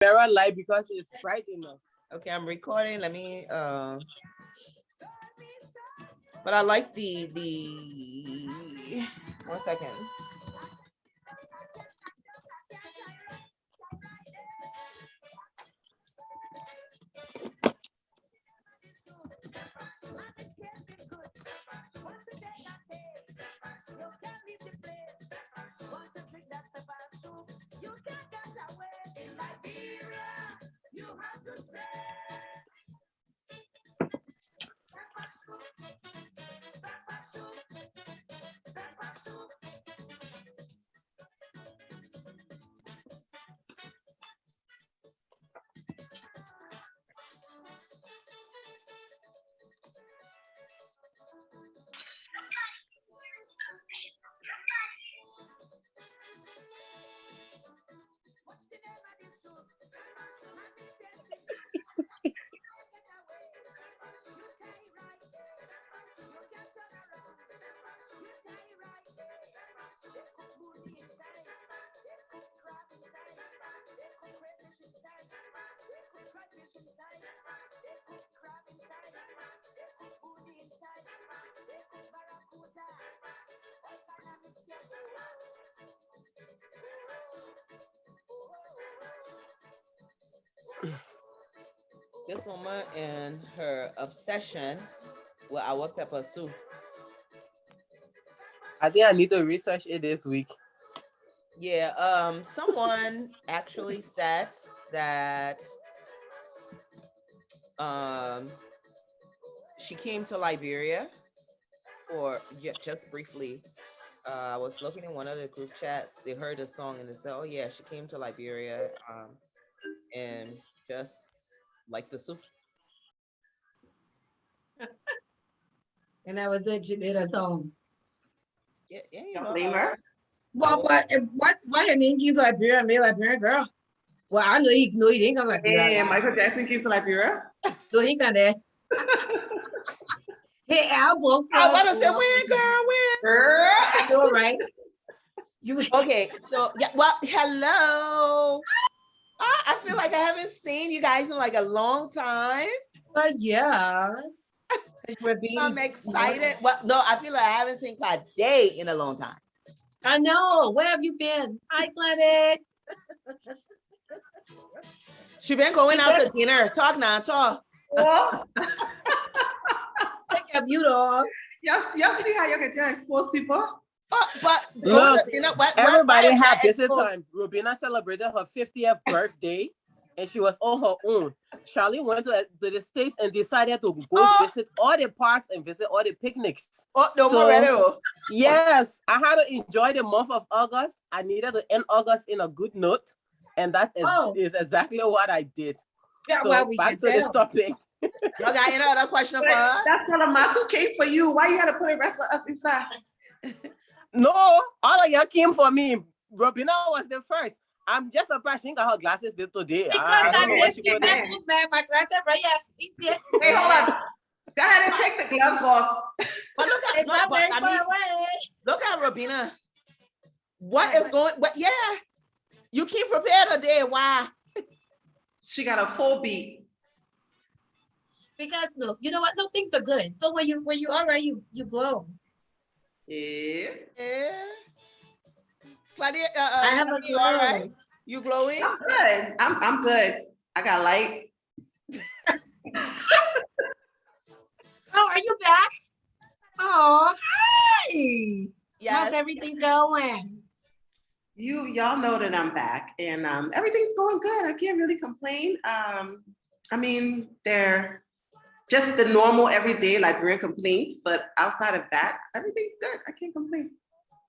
Camera light because it's bright enough. Okay, I'm recording. Let me but I like the 1 second. This woman and her obsession with our pepper soup. I think I need to research it this week. Yeah, someone actually said that she came to Liberia for just briefly. I was looking in one of the group chats. They heard the song and they said, "Oh yeah, she came to Liberia and just like the soup." And that was it. She made a song. Yeah, you Don't know. blame her. Well, but what her name is Liberia, made Liberia girl. Well, I know he didn't come Liberia. Yeah, Michael Jackson came to Liberia. So he got there. Hey, album. I want to say, where, girl, where? Girl. I know, right? You Okay, so yeah, well, hello. I feel like I haven't seen you guys in like a long time. yeah. We're being I'm excited. Well, no, I feel like I haven't seen Claude in a long time. I know. Where have you been? Hi, Claude. She been going out to dinner. Talk now, talk. Well, Take your beauty off. y'all see how you can expose people? But Look, you know what? Everybody why had is visit that time. Robina celebrated her 50th birthday and she was on her own. Charlie went to the States and decided to go visit all the parks and visit all the picnics. Oh, no more ready. Yes, I had to enjoy the month of August. I needed to end August in a good note. And that is exactly what I did. Yeah, So well, we back can to the tell. topic. You got any other question for us? That's Salamartu came for you. Why you had to put the rest of us inside? No, all of y'all came for me. Robina was the first. I'm just surprised she got her glasses there today. Because I don't know what missed she you. put in. My glasses, right? Yes. Hey, hold on. Go ahead and take the gloves off. But look at It's not very I far mean, away. look at Robina. What is going? But yeah, you keep prepared today. Why? She got a full beat. Because no, you know what? No, things are good. So when you all right, you glow. Yeah. Yeah. Claudia, I have a you glow. all right? You glowing? I'm good. I'm good. I got light. Oh, are you back? Oh, hi. Yes. How's everything going? Y'all know that I'm back and everything's going good. I can't really complain. I mean, they're just the normal everyday Liberian complaints, but outside of that, everything's good. I can't complain.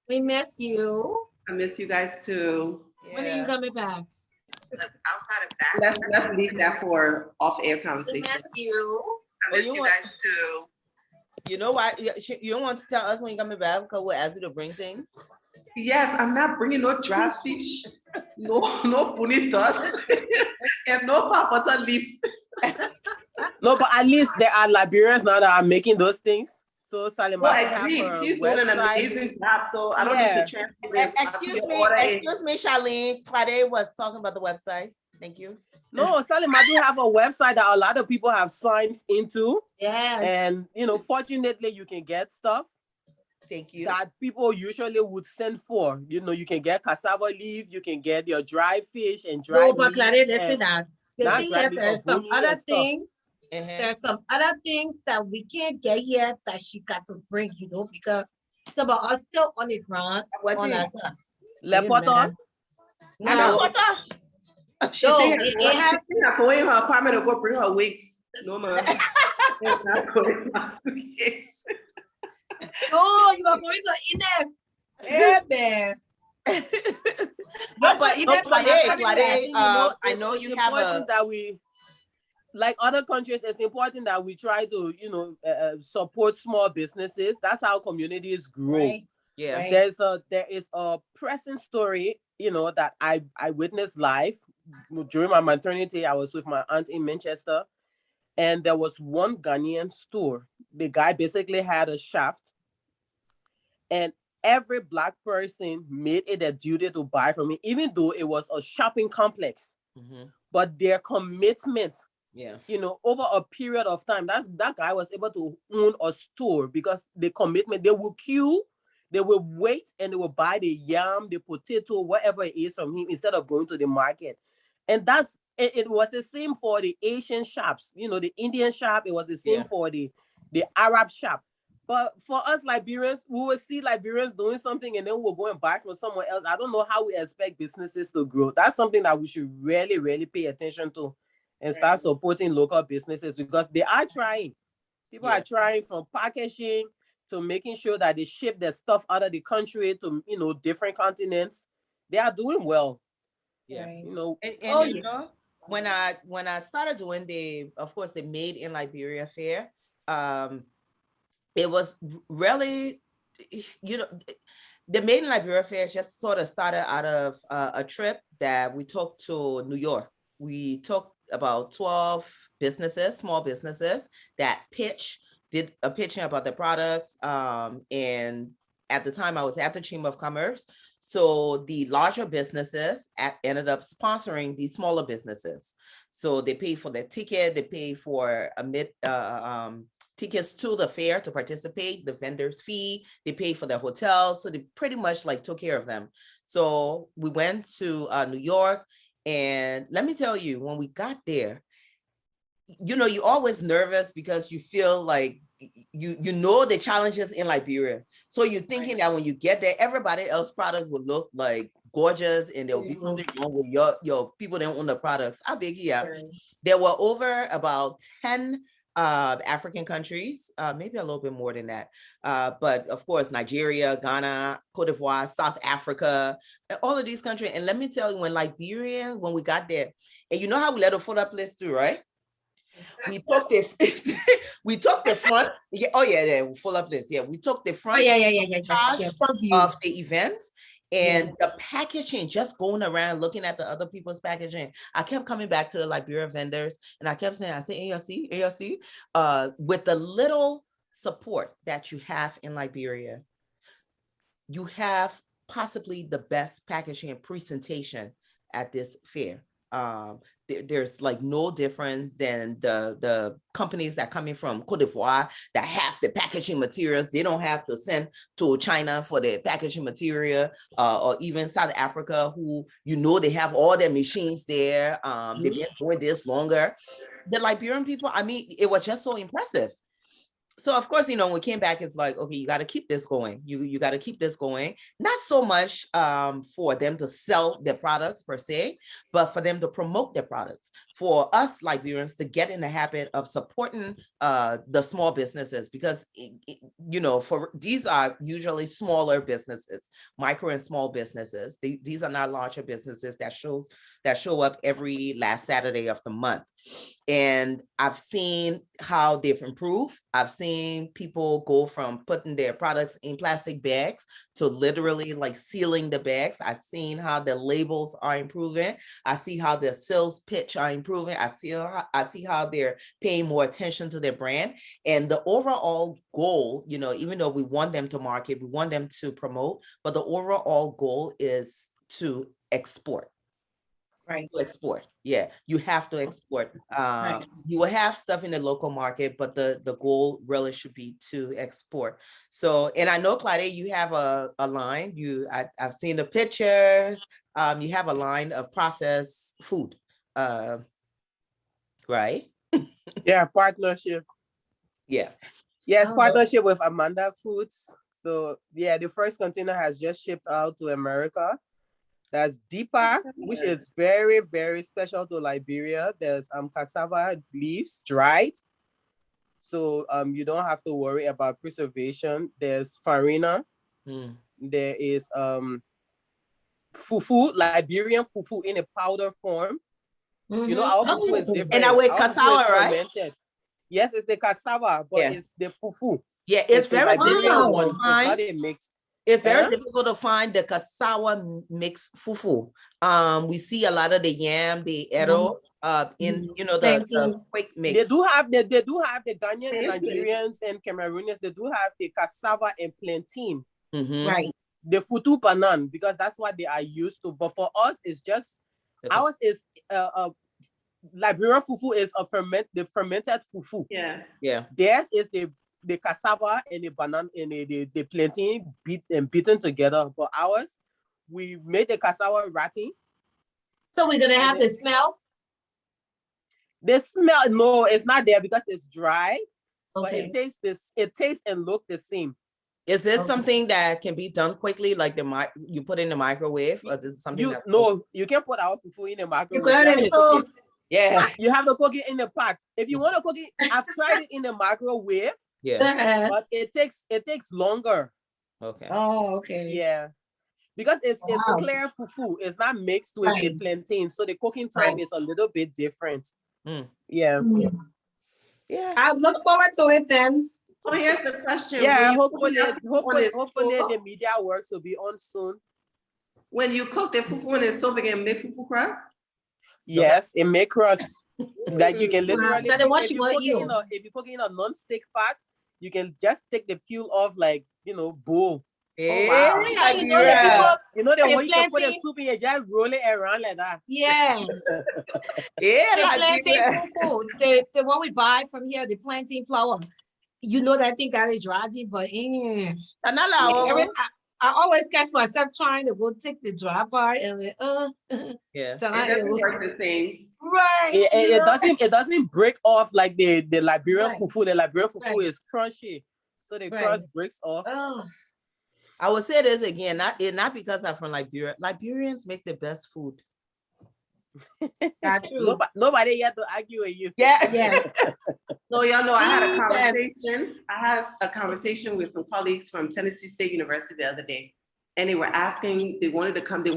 We miss you. I miss you guys too. When are you coming back? But outside of that, let's leave that for off-air We conversation. miss you. I miss you guys too. You know why? You don't want to tell us when you're coming back because we'll ask you to bring things. Yes, I'm not bringing no dry fish, no bonitas, and no papata leaf. No, but at least there are Liberians now that are making those things. So Salamartu Well, I have agree. her She's doing an website. amazing job, so I don't need to transfer it. Excuse me, Charlene. Claudia was talking about the website. Thank you. No, Salamartu have a website that a lot of people have signed into. Yes. And, you know, fortunately, you can get stuff Thank you. that people usually would send for. You know, you can get cassava leaf, you can get your dry fish and No, dry but meat. Claudette, listen And that. The not thing dry is, meat, there's but some boni other and stuff. things. Uh-huh. There's some other things that we can't get here that she got to bring, you know, because some of us still on the ground What on is? us. Lepoto. No, She no, think it has. she not going in her apartment to go bring her wigs. No, man. It's not going to suitcase. No, you are going to Ines. Yeah, man. No, but No, Ines, but Claudia, I Claudia, think, you know, I know it's you have important a. that we, like other countries, it's important that we try to, you know, support small businesses. That's how communities grow. right, Yeah. right. There is a present story, you know, that I witnessed live during my maternity. I was with my aunt in Manchester, and there was one Ghanaian store. The guy basically had a shaft, and every black person made it a duty to buy from him, even though it was a shopping complex. Mhm. But their commitment, Yeah. you know, over a period of time, that guy was able to own a store because the commitment, they will queue, they will wait, and they will buy the yam, the potato, whatever it is from him instead of going to the market. And it was the same for the Asian shops, you know, the Indian shop. It was the same Yeah. for the Arab shop. But for us Liberians, we will see Liberians doing something and then we'll go and buy from someone else. I don't know how we expect businesses to grow. That's something that we should really, really pay attention to and start supporting local businesses because they are trying. People Yeah. are trying from packaging to making sure that they ship their stuff out of the country to, you know, different continents. They are doing well, Yeah. Right. you know. And Oh, you yeah. know, when I started doing of course, the Made in Liberia fair, it was really, you know, the Made in Liberia fair just sort of started out of a trip that we took to New York. We took about 12 businesses, small businesses that did a pitching about the products. And at the time I was at the Chamber of Commerce. So the larger businesses ended up sponsoring the smaller businesses. So they pay for their ticket, they pay for tickets to the fair to participate, the vendor's fee, they pay for their hotel. So they pretty much like took care of them. So we went to New York, and let me tell you, when we got there, you know, you're always nervous because you feel like you know the challenges in Liberia. So you're thinking that when you get there, everybody else's product will look like gorgeous and there'll be something wrong with your people that own the products. I beg you. There were over about 10 African countries, maybe a little bit more than that. But of course, Nigeria, Ghana, Cote d'Ivoire, South Africa, all of these countries. And let me tell you, when we got there, and you know how we let a photo place do, right? We took the front. Yeah, oh yeah, full of this. Yeah, we took the front. Oh, yeah. Of the event. And the packaging, just going around looking at the other people's packaging. I kept coming back to the Liberia vendors and I kept saying, ALC, with the little support that you have in Liberia, you have possibly the best packaging and presentation at this fair. There's like no different than the companies that coming from Cote d'Ivoire that have the packaging materials. They don't have to send to China for the packaging material, or even South Africa, who, you know, they have all their machines there. They've been doing this longer. The Liberian people, I mean, it was just so impressive. So of course, you know, when we came back, it's like, okay, you got to keep this going. You got to keep this going. Not so much for them to sell their products per se, but for them to promote their products. For us Liberians to get in the habit of supporting the small businesses, because you know, for these are usually smaller businesses, micro and small businesses. These are not larger businesses that show up every last Saturday of the month. And I've seen how they've improved. I've seen people go from putting their products in plastic bags to literally like sealing the bags. I've seen how the labels are improving. I see how their sales pitch are improving. I see how they're paying more attention to their brand. And the overall goal, you know, even though we want them to market, we want them to promote, but the overall goal is to export. Right. to export. Yeah, you have to export. Right. You will have stuff in the local market, but the goal really should be to export. So, and I know, Claudia, you have a line. I've seen the pictures. You have a line of processed food, right? Yeah, partnership. Yeah. Yes, Oh, partnership with Amanda Foods. So yeah, the first container has just shipped out to America. That's Deepa, which is very, very special to Liberia. There's cassava leaves dried. So you don't have to worry about preservation. There's farina. Mm. There is fufu, Liberian fufu in a powder form. You know, our fufu is Oh, And I different. with Our fufu is cassava, right? fermented. Yes, it's the cassava, but Yeah. it's the fufu. Yeah, It's it's the very difficult Liberian wow. one. to It's find. not a mixed. It's very Huh? difficult to find the cassava mix fufu. We see a lot of the yam, the ero, in the Planting. quick They mix. do have the Ghanaians, Nigerians, and Cameroonians. They do have the cassava and plantain, Mhm. Right. the futu panan, because that's what they are used to. But for us, it's just ours is Liberian fufu is the fermented fufu. Yeah. Yeah. Theirs is the cassava and the banana and the plantain beaten together. But ours, we made the cassava ratting. So we're gonna And have then the smell. the smell, no, it's not there because it's dry. But Okay. it tastes and look the same. Is this Okay. something that can be done quickly, like you put in the microwave, or is this something that You can't put our fufu in the You microwave. go ahead and store. Yeah. You have to cook it in the pot. If you want to cook it, I've tried it in the microwave, Yeah. but it takes longer. Okay. Oh, okay. Yeah. Because it's a Wow. clear fufu. It's not mixed with the Right. plantain. So the cooking time Right. is a little bit different. Mm. Yeah. Yeah. I look forward to it then. Oh, here's the question. When Yeah, you cook hopefully, that fufu on the hopefully stove, the media works will be on soon. when you cook the fufu on the stove, again, make fufu crust. Yes, it may crust. Like you can Wow. literally Tell them what she want you. if you cook it in a non-stick pot, you can just take the peel off like bowl. Hey, wow. Because you know the people, Adira. You know the the way you can put the plantain. soup in and just roll it around like that. Yeah, Yeah, the plantain Adira. fufu, the one we buy from here, the plantain flour. You know that thing got it dry, but Tanala, I always catch myself trying to go take the dry part and yeah. It doesn't work the same. right. It doesn't break off like the Liberian Right. fufu. The Liberian fufu Right. is crunchy, so the Right. crust breaks off. Oh, I will say this again, not because I'm from Liberia. Liberians make the best food. that's true. Nobody yet to argue with you. Yeah. Yeah. So y'all know I had a The conversation. I had a conversation with some colleagues from Tennessee State University the other day, and they were asking, they want to come to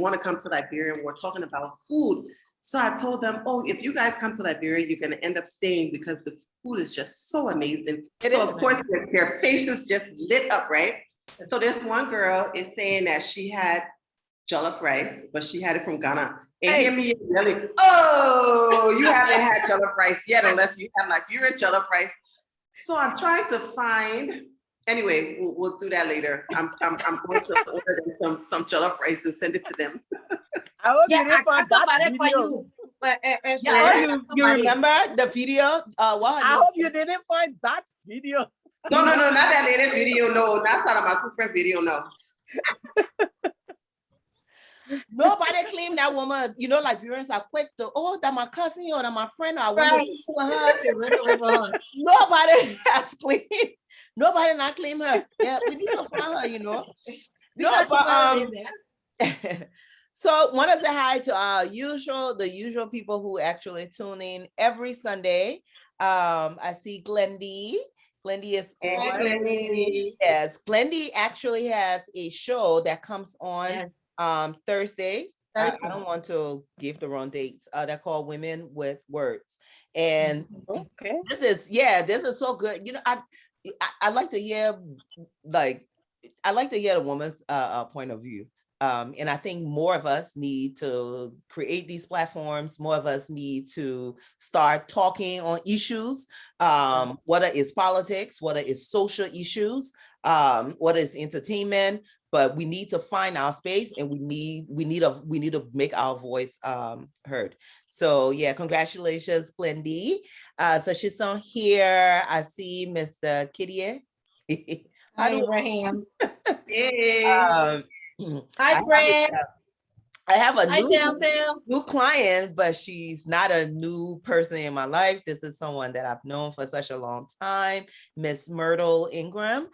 Liberia, and we're talking about food. So I told them, oh, if you guys come to Liberia, you're gonna end up staying because the food is just so amazing. It So is of course their faces just lit up, right? So this one girl is saying that she had jollof rice, but she had it from Ghana. And Hey. hear me yelling, oh, you haven't had jollof rice yet unless you have Liberian jollof rice. So I'm trying to find, anyway, we'll do that later. I'm going to order them some jollof rice and send it to them. I hope Yeah, you didn't I find got that somebody for video. you. But Yeah, Shannon, you remember the video? What? I hope you didn't find that video. No, not that latest video. No, not Salamartu friend video. No. Nobody claimed that woman. You know, Liberians are quick to, that my cousin or that my friend, or I want right. to with her. Right. Nobody has claimed. Nobody not claim her. Yeah, we need to find her. No, Because she but was in there. So want to say hi to the usual people who actually tune in every Sunday. I see Glendy. Glendy is on. Hi, Glendy. Yes, Glendy actually has a show that comes on Yes. Thursdays. I don't want to give the wrong dates. They're called Women with Words. And Okay. this is so good. I like to hear the woman's point of view. And I think more of us need to create these platforms. More of us need to start talking on issues, whether it's politics, whether it's social issues, whether it's entertainment, but we need to find our space, and we need to make our voice heard. So yeah, congratulations, Plendy. So she's on here. I see Mr. Kitty. Hi, Abraham. Hey. um, Hi, Fred. I have a Hi, Downtown. new client, but she's not a new person in my life. This is someone that I've known for such a long time, Miss Myrtle Ingram.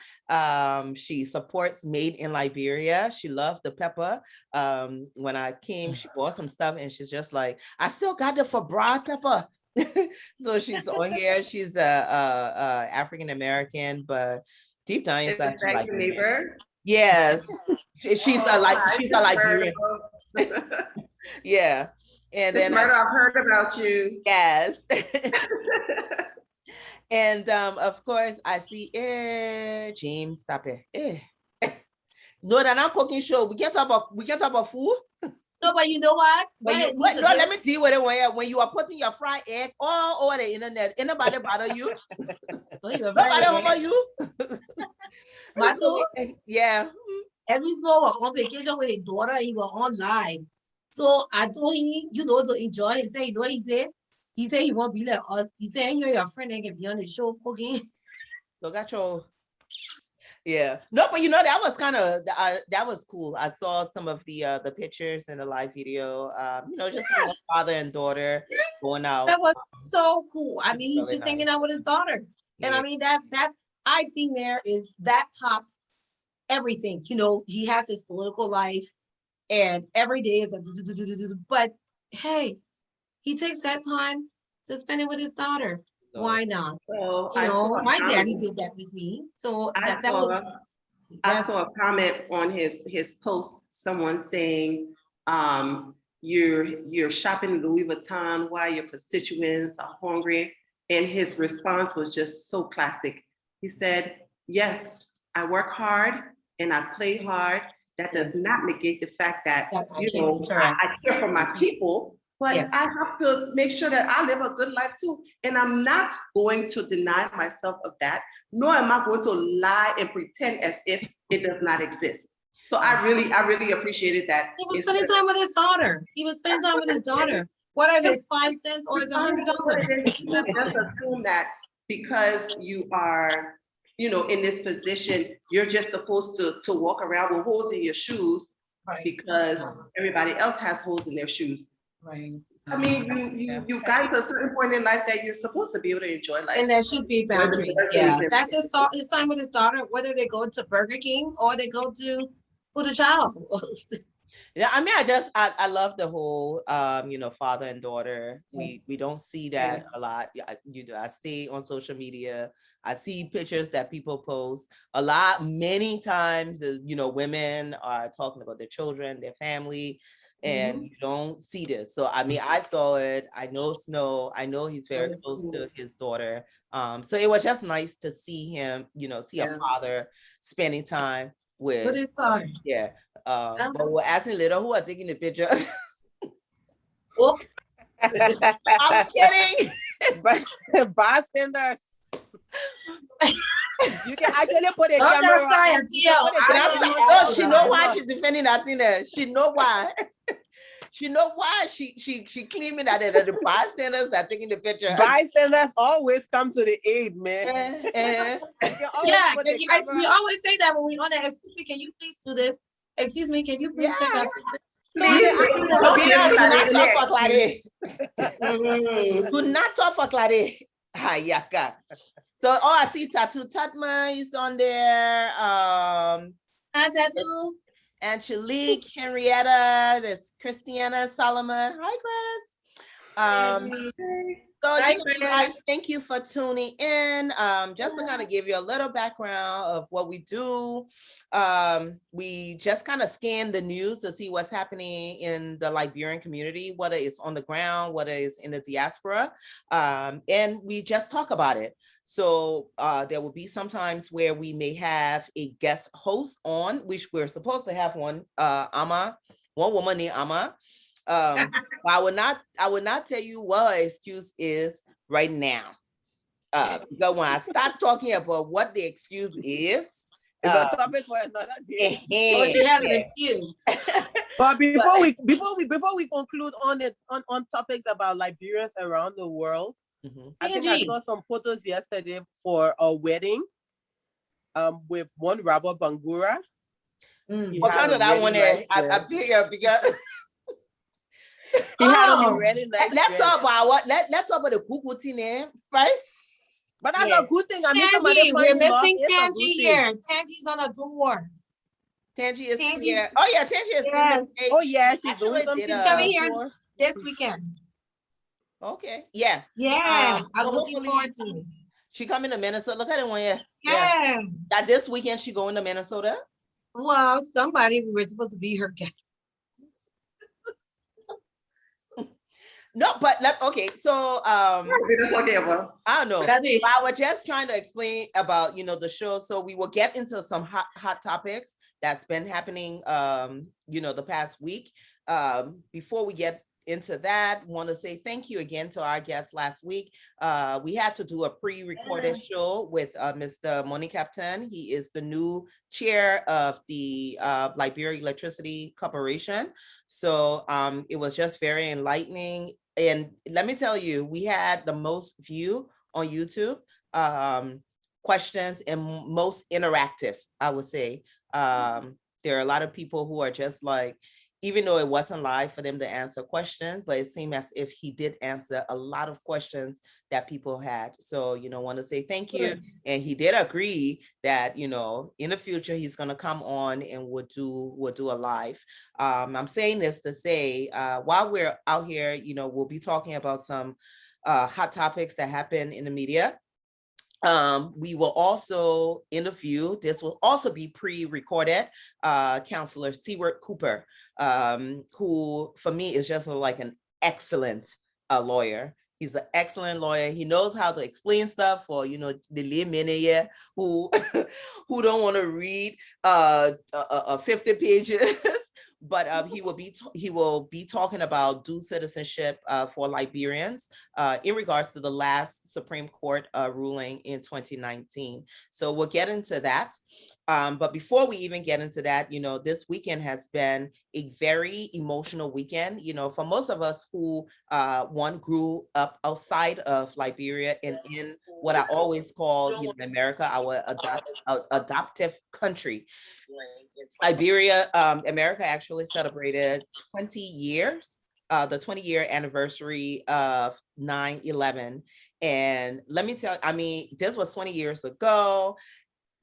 She supports Made in Liberia. She loves the pepper. When I came, she bought some stuff, and she's just like, I still got the Fabra pepper. So she's on here. She's a African American, but deep down Is inside, that like your neighbor? yes, she's Hi, she's a Liberian. Myrtle. Yeah. And Miss then Myrtle, I've heard about you. yes. And of course I see James, stop it. No, they're not cooking show. We can't talk about food. No, but you know what? But you, no, let me deal with it when you are putting your fried egg all over the internet. Anybody bother you? Oh, you're Nobody right. bother you? Matu, Yeah. every small was on vacation with his daughter. He was on live. So I told him, to enjoy. He said, what he said? He said he won't be like us. He said, you're your friend and can be on the show cooking. So got your yeah. No, but that was kind of that was cool. I saw some of the pictures in the live video. Just father and daughter going out. That was so cool. I mean, he's really just hanging out with his daughter. And Yeah. I mean, that I think there is that tops everything. He has his political life and every day is but hey, he takes that time to spend it with his daughter. So, Why not? So I saw a My daddy comment. did that with me. So I saw a comment on his post, someone saying, you're shopping Louis Vuitton while your constituents are hungry. And his response was just so classic. He said, yes, I work hard and I play hard. That does not negate the fact that, I care for my people, but Yes. I have to make sure that I live a good life too. And I'm not going to deny myself of that, nor am I going to lie and pretend as if it does not exist. So I really appreciated that. He was spending time with his daughter. Whatever it's 5 cents or it's $100. Just assume that because you are, in this position, you're just supposed to walk around with holes in your shoes because everybody else has holes in their shoes. Right. I mean, you've gotten to a certain point in life that you're supposed to be able to enjoy life. And there should be boundaries. Yeah, that's his time with his daughter, whether they go to Burger King or they go to Food Child. Yeah, I mean, I love the whole father and daughter. Yes. We don't see that a lot. I stay on social media. I see pictures that people post a lot. Many times, women are talking about their children, their family, and you don't see this. So I mean, I saw it. I know Snow. I know he's very close to his daughter. So it was just nice to see him. See a father spending time with his daughter. Yeah. But we're asking later who are taking the pictures. I'm kidding. Bystanders. You can actually put a camera. No, she know why she's defending that thing there. She know why. She know why she claiming that the bystanders are taking the picture. Bystanders always come to the aid, man. We always say that when we on that. Excuse me, can you please do this? Excuse me, can you please take that? Do not talk for Claudia. Hayaka. So, I see Tattoo Tatma is on there. Hi, Tattoo. Angelique, Henrietta, there's Christiana Solomon. Hi, Chris. So guys, thank you for tuning in. Just to kind of give you a little background of what we do. We just kind of scan the news to see what's happening in the Liberian community, whether it's on the ground, whether it's in the diaspora, and we just talk about it. So there will be some times where we may have a guest host on, which we're supposed to have one woman named Ama. I will not tell you what her excuse is right now. Because when I start talking about what the excuse is, It's a topic for another day. So she has an Yeah. excuse. But before we conclude on it on topics about Liberians around the world, Mhm. I think I Tangie. saw some photos yesterday for a wedding with one Robert Bangura. He Mm. What had kind a of that really one there? nice I dress. feel you because He had a Oh, really nice let's dress. talk about what let's talk about the kukuti name first. But that's Yeah. a good thing. I mean, somebody Tangie, we're finding love missing is a good Tangie thing. here. Tangie's on a door. Tangie is Tangie, here. Oh yeah, Tangie is in the yes, stage. Oh yeah, she's doing Actually did something she's for coming the a here tour. this weekend. okay. Yeah. Yeah, I'm So looking hopefully forward to it. she come into Minnesota. Look at it one year. Yeah. Yeah. That this weekend she going to Minnesota. Well, somebody we were supposed to be her guest. No, but okay. So We're not talking about. I don't know. That's it. I was just trying to explain about the show. So we will get into some hot topics that's been happening the past week. Before we get into that, want to say thank you again to our guest last week. We had to do a pre-recorded show with Mr. Moni Captain. He is the new chair of the Liberia Electricity Corporation. So it was just very enlightening. And let me tell you, we had the most view on YouTube, questions, and most interactive, I would say. There are a lot of people who are just like, even though it wasn't live for them to answer questions, but it seemed as if he did answer a lot of questions that people had. So, want to say thank you. Good. And he did agree that, in the future, he's going to come on and we'll do a live. I'm saying this to say, while we're out here, we'll be talking about some hot topics that happen in the media. We will also interview, this will also be pre-recorded, Counselor Seward Cooper, who for me is just like an excellent lawyer. He's an excellent lawyer. He knows how to explain stuff for, the laymen who who don't want to read 50 pages. But he will be talking about due citizenship for Liberians in regards to the last Supreme Court ruling in 2019. So we'll get into that. But before we even get into that, this weekend has been a very emotional weekend. For most of us who one grew up outside of Liberia and in what I always call, America, our adoptive country. Liberia, America actually celebrated 20 years, the 20-year anniversary of 9/11. And let me tell you, I mean, this was 20 years ago.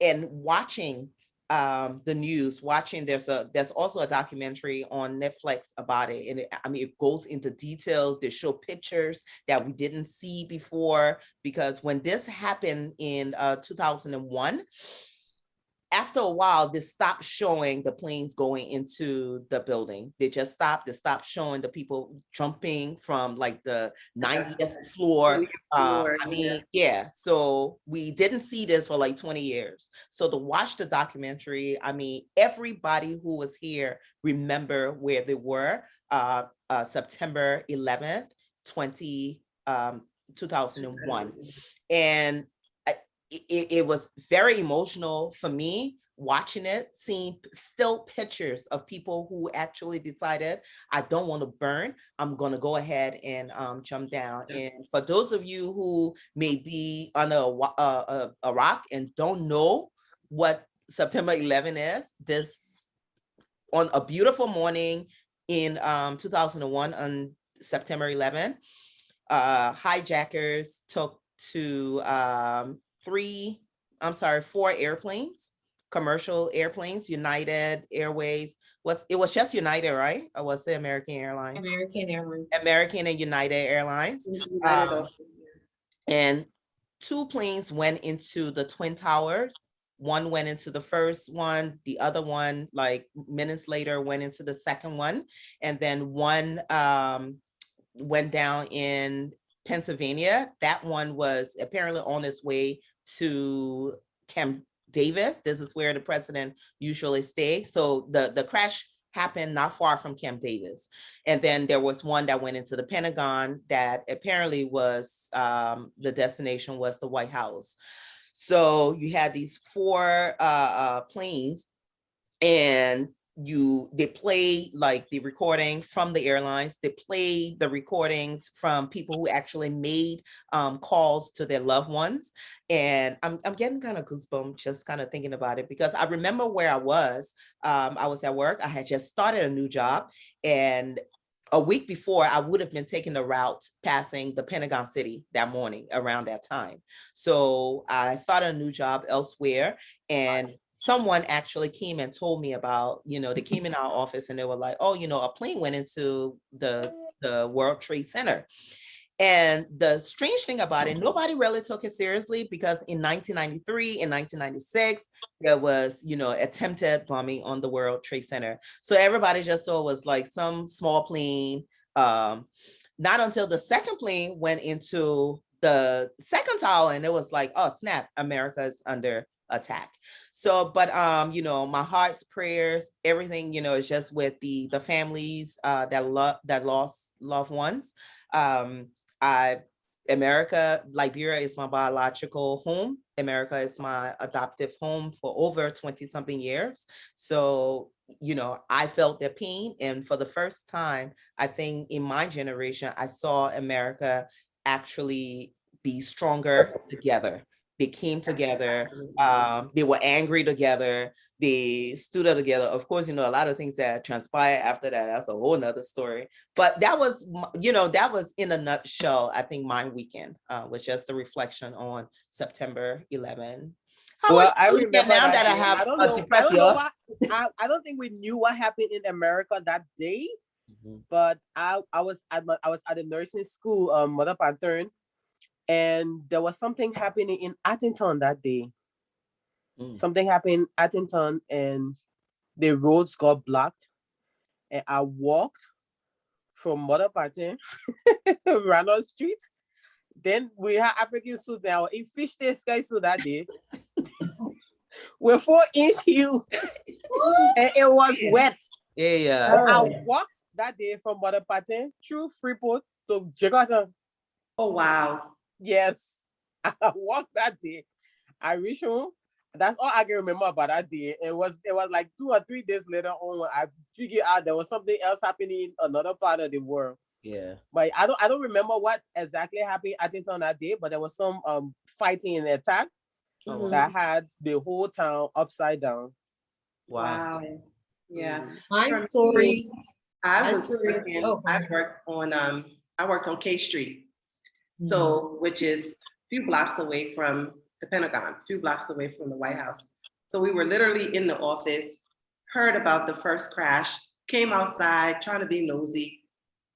And watching the news, there's also a documentary on Netflix about it. And it goes into details. They show pictures that we didn't see before, because when this happened in 2001, after a while, they stopped showing the planes going into the building. They just stopped. They stopped showing the people jumping from like the 90th floor. Yeah. So we didn't see this for like 20 years. So to watch the documentary, everybody who was here remember where they were September 11th, 2001. And it was very emotional for me watching it, seeing still pictures of people who actually decided, I don't want to burn. I'm going to go ahead and jump down. And for those of you who may be on a rock and don't know what September 11 is, this on a beautiful morning in 2001 on September 11, hijackers took to 4 airplanes, commercial airplanes, United Airways. It was just United, right? Or was it American Airlines? American Airlines. American and United Airlines. And 2 planes went into the Twin Towers. One went into the first one. The other one, like minutes later, went into the second one. And then one went down in Pennsylvania. That one was apparently on its way to Camp Davis. This is where the president usually stays. So the crash happened not far from Camp Davis. And then there was one that went into the Pentagon that apparently was the destination was the White House. So you had these four planes, and they play like the recording from the airlines. They play the recordings from people who actually made calls to their loved ones. And I'm getting kind of goosebumps just kind of thinking about it, because I remember where I was. I was at work. I had just started a new job, and a week before, I would have been taking the route passing the Pentagon City that morning around that time. So I started a new job elsewhere, and someone actually came and told me about, they came in our office and they were like, oh, a plane went into the World Trade Center. And the strange thing about it, nobody really took it seriously, because in 1993 and 1996, there was, attempted bombing on the World Trade Center. So everybody just saw it was like some small plane. Not until the second plane went into the second tower, and it was like, oh snap, America is under attack. So, but my heart's prayers, everything, is just with the families that lost loved ones. America, Liberia is my biological home. America is my adoptive home for over 20 something years. So, I felt their pain. And for the first time, I think in my generation, I saw America actually be stronger together. They came together. They were angry together. They stood up together. Of course, a lot of things that transpired after that, that's a whole nother story. But that was, that was in a nutshell, I think my weekend was just a reflection on September 11. How much Well, I get remember now that that I day. have I a don't know depressio? what. I don't think we knew what happened in America that day. But I was at a nursing school, Mother Pattern, and there was something happening in Attington that day. Something happened in Attington, and the roads got blocked. And I walked from Mother Pattern, Randall Street. Then we had African suits, and I was in fish tail sky suit that day with 4-inch heels, and it was wet. Yeah. And I Oh, walked that day from Mother Pattern through Freeport to Jakarta. Oh, wow. Yes, I walked that day. I reached home. That's all I can remember about that day. It was like 2 or 3 days later on when I figured out there was something else happening in another part of the world. Yeah. But I don't remember what exactly happened I think on that day, but there was some fighting and attack that had the whole town upside down. Wow. Wow. Yeah. my For me, story, I my was story. working, Oh, go I ahead. worked on I worked on K Street. So, which is a few blocks away from the Pentagon, a few blocks away from the White House. So we were literally in the office, heard about the first crash, came outside trying to be nosy,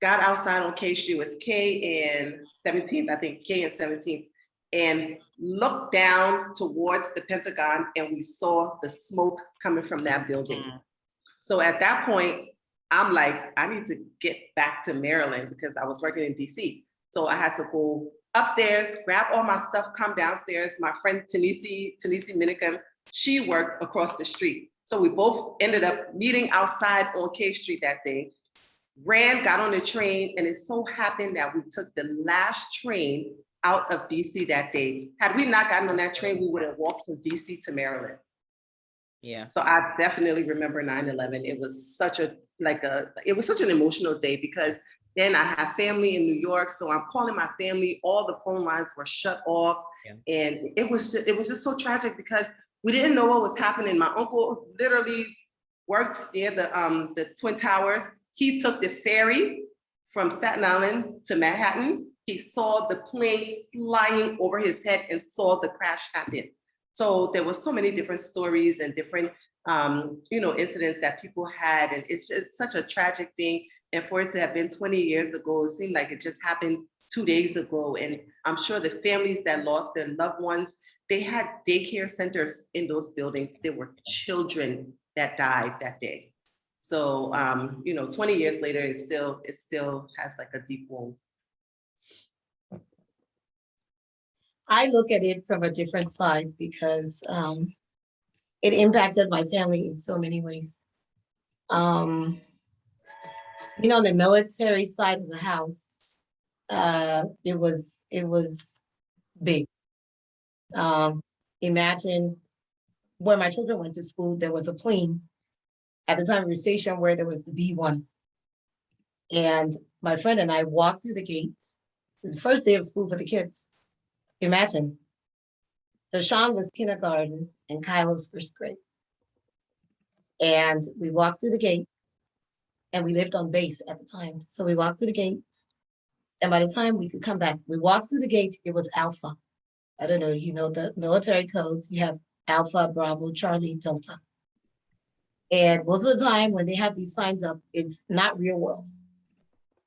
got outside on K Street, it was K and 17th, I think K and 17th, and looked down towards the Pentagon, and we saw the smoke coming from that building. So at that point, I'm like, I need to get back to Maryland because I was working in DC. So I had to go upstairs, grab all my stuff, come downstairs. My friend Tanisi Minicum, she worked across the street. So we both ended up meeting outside on K Street that day, ran, got on the train, and it so happened that we took the last train out of DC that day. Had we not gotten on that train, we would have walked from DC to Maryland. Yeah. So I definitely remember 9/11. It was such an emotional day because then I have family in New York. So I'm calling my family, all the phone lines were shut off. Yeah. And it was just so tragic because we didn't know what was happening. My uncle literally worked near the Twin Towers. He took the ferry from Staten Island to Manhattan. He saw the planes flying over his head and saw the crash happen. So there was so many different stories and different, incidents that people had, and it's such a tragic thing. And for it to have been 20 years ago, it seemed like it just happened 2 days ago. And I'm sure the families that lost their loved ones, they had daycare centers in those buildings. There were children that died that day. So, 20 years later, it still has like a deep wound. I look at it from a different side because it impacted my family in so many ways. The military side of the house, it was big. Imagine where my children went to school, there was a plane at the time we were stationed where there was the B-1. And my friend and I walked through the gates. It was the first day of school for the kids. Imagine, Deshaun was kindergarten and Kylo's first grade. And we walked through the gate and we lived on base at the time. So we walked through the gates. And by the time we could come back, we walked through the gates, it was Alpha. I don't know, you know, the military codes, you have Alpha, Bravo, Charlie, Delta. And most of the time when they have these signs up, it's not real world.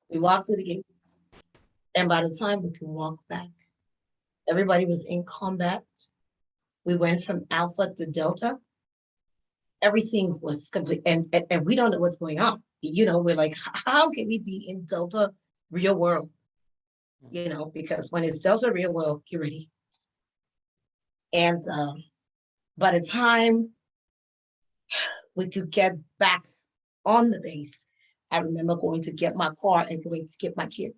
We walked through the gates. And by the time we could walk back, everybody was in combat. We went from Alpha to Delta. Everything was complete. And we don't know what's going on. You know, we're like, how can we be in Delta real world? You know, because when it's Delta real world, get ready. And by the time we could get back on the base, I remember going to get my car and going to get my kids.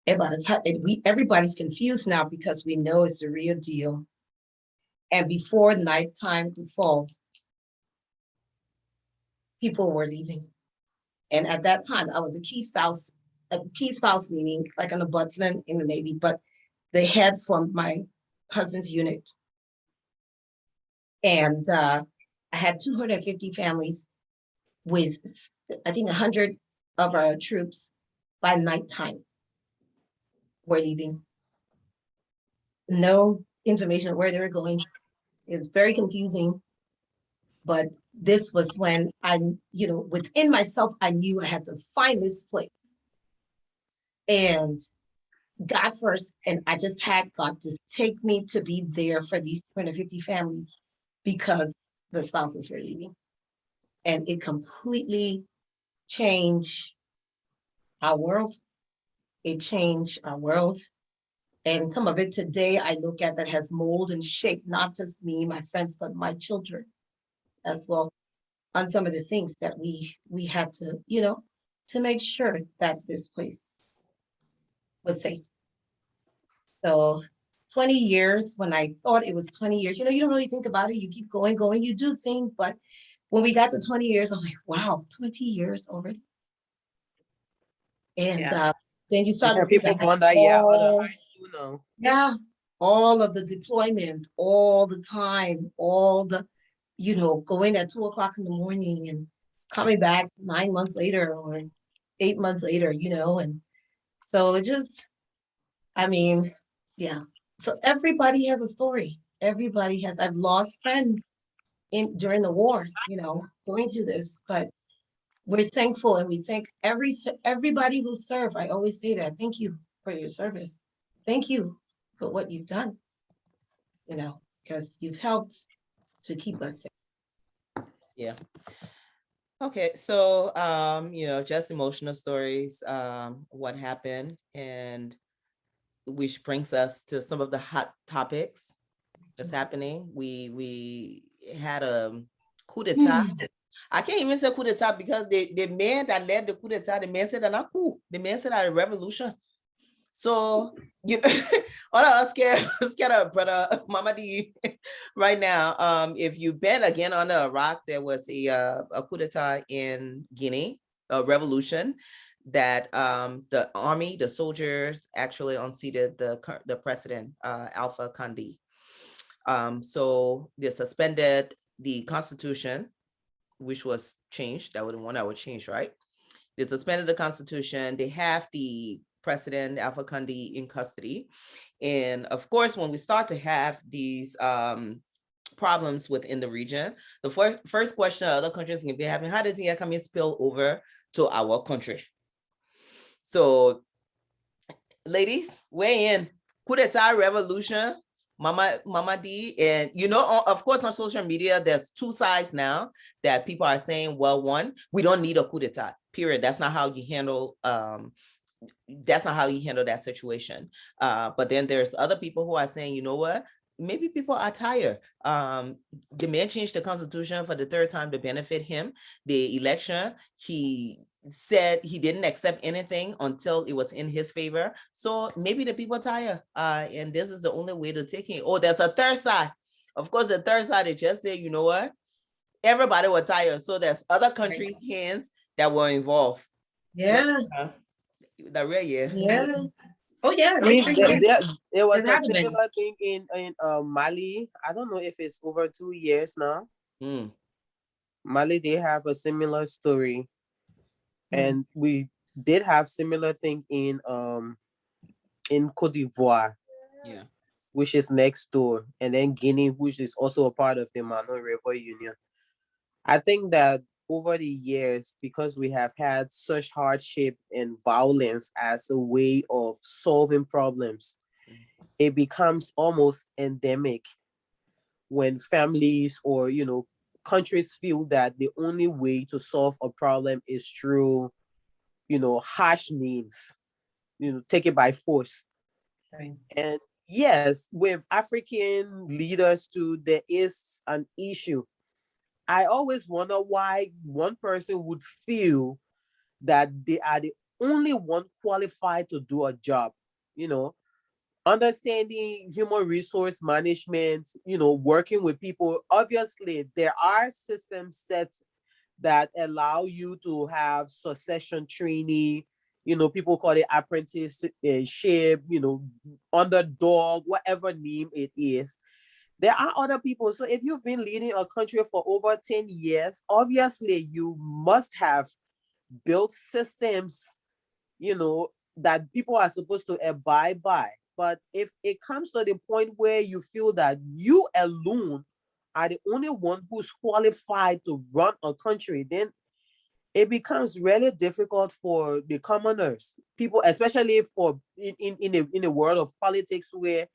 And by the time everybody's confused now because we know it's the real deal. And before nighttime could fall, people were leaving. And at that time, I was a key spouse meaning like an ombudsman in the Navy, but the head for my husband's unit. And I had 250 families with, I think, 100 of our troops by nighttime were leaving. No information where they were going. It's very confusing. But this was when I, you know, within myself, I knew I had to find this place. And God first, and I just had God to take me to be there for these 250 families because the spouses were leaving. And it completely changed our world. It changed our world. And some of it today I look at that has mold and shape, not just me, my friends, but my children as well, on some of the things that we had to, you know, to make sure that this place was safe. So 20 years, when I thought it was 20 years, you know, you don't really think about it. You keep going, you do think, but when we got to 20 years, I'm like, wow, 20 years already. And then you start Yeah, looking people back going that out of high school now. Yeah, all of the deployments, all the time, all the, you know, going at 2 o'clock in the morning and coming back 9 months later or 8 months later, you know, and so it just, I mean, yeah. So everybody has a story. Everybody has, I've lost friends during the war, you know, going through this, but we're thankful and we thank everybody who served. I always say that. Thank you for your service. Thank you for what you've done, you know, because you've helped to keep us safe. Yeah. Okay, so you know, just emotional stories, what happened, and which brings us to some of the hot topics that's happening. We had a coup d'etat. I can't even say coup d'etat because the man that led the coup d'etat, the man said that not coup. The man said that a revolution. So you all of us scared of brother Mama D right now. If you've been again on Iraq, there was a coup d'etat in Guinea, a revolution that the army, the soldiers actually unseated the president, Alpha Conde. So they suspended the constitution, which was changed. That was the one that was changed, right? They suspended the constitution. They have the president, Alpha Conde, in custody. And of course, when we start to have these problems within the region, the first question other countries can be having, how does it come and spill over to our country? So, ladies, weigh in. Coup d'etat, revolution, Mama D, and you know, of course, on social media, there's two sides now that people are saying, well, one, we don't need a coup d'etat. Period. That's not how you handle. That's not how you handle that situation. But then there's other people who are saying, you know what? Maybe people are tired. The man changed the constitution for the third time to benefit him. The election, he said he didn't accept anything until it was in his favor. So maybe the people are tired. And this is the only way to take it. Oh, there's a third side. Of course, the third side, they just say, you know what? Everybody was tired. So there's other Right. countries' hands that were involved. But Yeah. the real, yeah. Yeah. Oh yeah, I they mean, bring it. there There was a hasn't been. similar thing in Mali. I don't know if it's over 2 years now. Mm, Mali, they have a similar story, Mm. and we did have similar thing in Cote d'Ivoire, yeah. which is next door, and then Guinea, which is also a part of the Mano River Union. I think that over the years, because we have had such hardship and violence as a way of solving problems, it becomes almost endemic when families or countries feel that the only way to solve a problem is through harsh means, take it by force. Right. And yes, with African leaders too, there is an issue. I always wonder why one person would feel that they are the only one qualified to do a job. You know, understanding human resource management, working with people. Obviously, there are systems set that allow you to have succession training. People call it apprenticeship, underdog, whatever name it is. There are other people. So if you've been leading a country for over 10 years, obviously you must have built systems, that people are supposed to abide by. But if it comes to the point where you feel that you alone are the only one who's qualified to run a country, then it becomes really difficult for the commoners, people, especially for in a world of politics where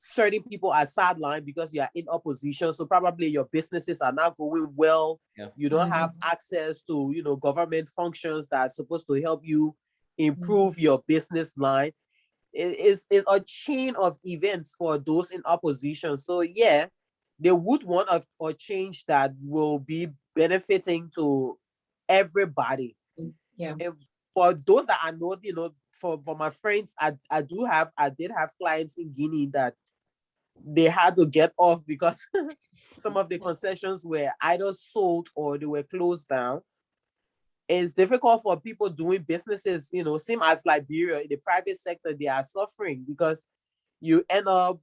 certain people are sidelined because you are in opposition. So probably your businesses are not going well. Yeah. You don't have Mhm. access to, government functions that are supposed to help you Mhm. improve your business line. It is a chain of events for those in opposition. So yeah, they would want a change that will be benefiting to everybody. Yeah. If, for those that are not, for my friends, I did have clients in Guinea that they had to get off because some of the concessions were either sold or they were closed down. It's difficult for people doing businesses, same as Liberia. In the private sector, they are suffering because you end up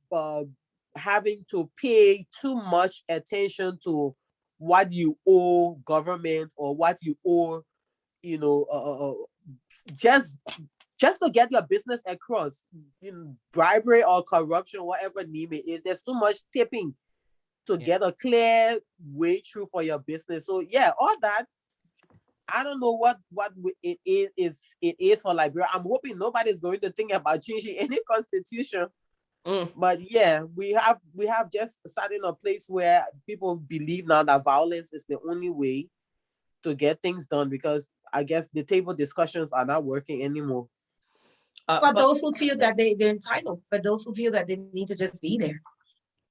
having to pay too much attention to what you owe government or what you owe, you know, just just to get your business across. Bribery or corruption, whatever name it is, there's too much tipping to Yeah. get a clear way through for your business. So yeah, all that, I don't know it is for Liberia. I'm hoping nobody's going to think about changing any constitution. Mm. But yeah, we have just sat in a place where people believe now that violence is the only way to get things done, because I guess the table discussions are not working anymore. For But those who feel that they're entitled, for those who feel that they need to just be there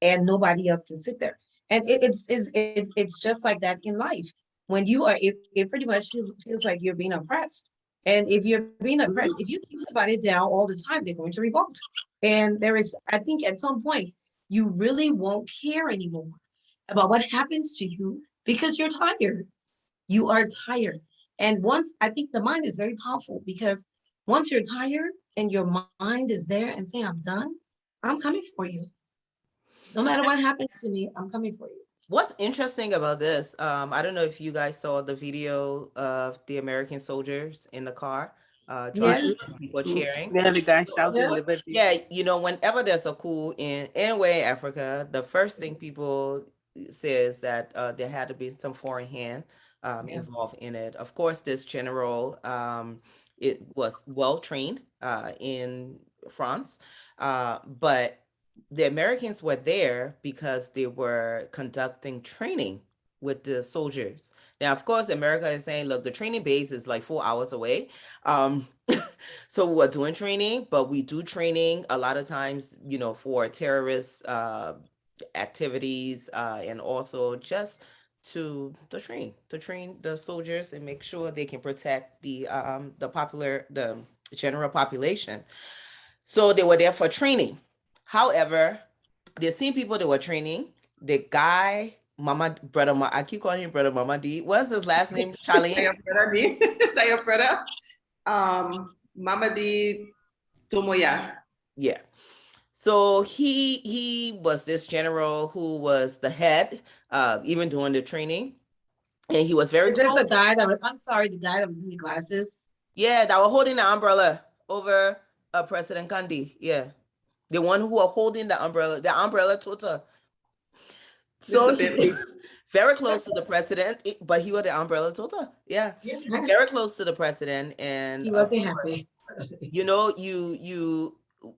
and nobody else can sit there. And it's just like that in life. When you are, it pretty much feels like you're being oppressed. And if you're being oppressed, if you keep somebody down all the time, they're going to revolt. And there is, I think at some point, you really won't care anymore about what happens to you because you're tired. You are tired. And once, I think the mind is very powerful because once you're tired and your mind is there and saying, I'm done, I'm coming for you. No matter what happens to me, I'm coming for you. what's interesting about this, I don't know if you guys saw the video of the American soldiers in the car, Yeah, driving, people cheering. Yeah, the guy So, shouting yeah, liberty. yeah, whenever there's a coup in anywhere in Africa, the first thing people say is that there had to be some foreign hand yeah. involved in it. Of course, this general, it was well trained in France, but the Americans were there because they were conducting training with the soldiers. Now, of course, America is saying, look, the training base is like 4 hours away. Um, so we're doing training, but we do training a lot of times, for terrorist activities, and also just to train the soldiers and make sure they can protect the general population. So they were there for training. However, the same people that were training, the guy, I keep calling him brother Mama D. What's his last name? That Charlene? your brother, me? That your brother? Mama D Tomoya. Yeah. So he was this general who was the head, even during the training, and he was very Is this close. the guy that was, I'm sorry, the guy that was in the glasses? Yeah, that were holding the umbrella over President Gandhi. Yeah, the one who were holding the umbrella total. So Mr. he Bentley. very close to the president, but he was the umbrella total. Yeah, Yeah. very close to the president, and He wasn't happy. you know,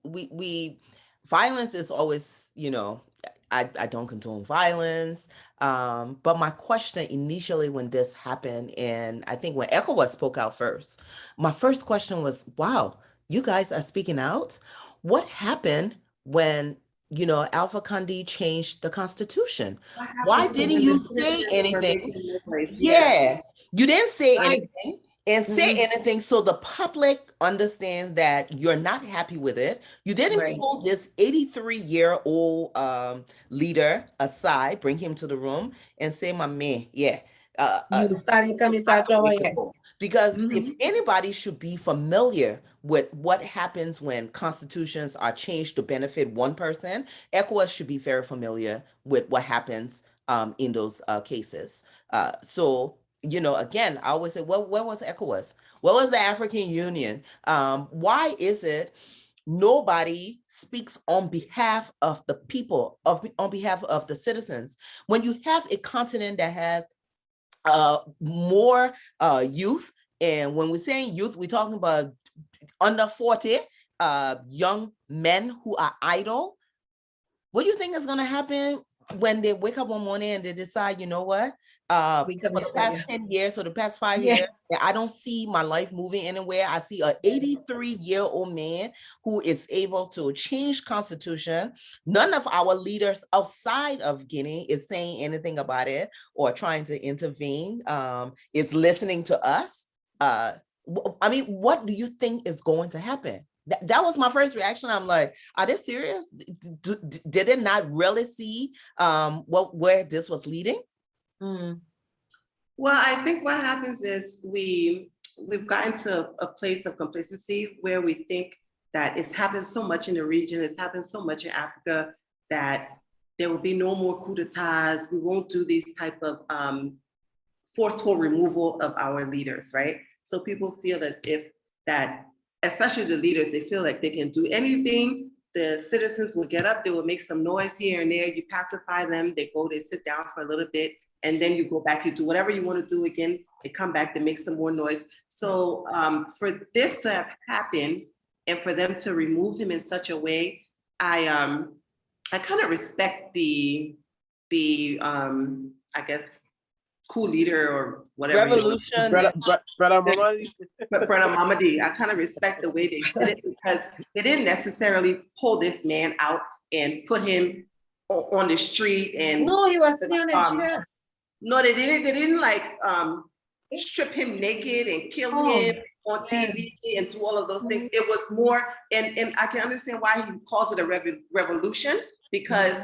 we violence is always, you know, I don't condone violence. But my question initially when this happened, and I think when ECOWAS spoke out first, my first question was, wow, you guys are speaking out. What happened when, you know, Alpha Conde changed the constitution? What Why happened? So didn't when the you say citizens were anything? making noise, yeah. Yeah, you didn't say Right. anything and say Mhm. anything so the public understands that you're not happy with it. You didn't Right. pull this 83-year-old leader aside, bring him to the room and say, my man, yeah. You started coming, It's not start the way drawing to it. go. Because if Mhm. anybody should be familiar with what happens when constitutions are changed to benefit one person, ECOWAS should be very familiar with what happens in those cases. So, you know, again, I always say, well, where was ECOWAS? What was the African Union? Why is it nobody speaks on behalf of the people, on behalf of the citizens? When you have a continent that has more youth, and when we're saying youth, we're talking about under 40 young men who are idle. What do you think is going to happen when they wake up one morning and they decide, you know what? We come For here the for you. past 10 years or the past 5 years, Yeah. I don't see my life moving anywhere. I see an 83-year-old man who is able to change constitution. None of our leaders outside of Guinea is saying anything about it or trying to intervene. Is listening to us. I mean, what do you think is going to happen? That was my first reaction. I'm like, are they serious? Did they not really see where this was leading? Mm. Well, I think what happens is we've gotten to a place of complacency where we think that it's happened so much in the region, it's happened so much in Africa that there will be no more coup d'etats. We won't do these type of forceful removal of our leaders, right? So people feel as if that, especially the leaders, they feel like they can do anything. The citizens will get up, they will make some noise here and there. You pacify them, they go, they sit down for a little bit, and then you go back, you do whatever you want to do again. They come back, they make some more noise. So for this to have happened and for them to remove him in such a way, I kind of respect the I guess cool leader or whatever. Revolution. Brother Mama. But Brother Mamadi, I kind of respect the way they did it because they didn't necessarily pull this man out and put him on the street and No, he was sitting on a chair. no, they didn't. They didn't like strip him naked and kill him on TV and do all of those things. It was more, and I can understand why he calls it a revolution because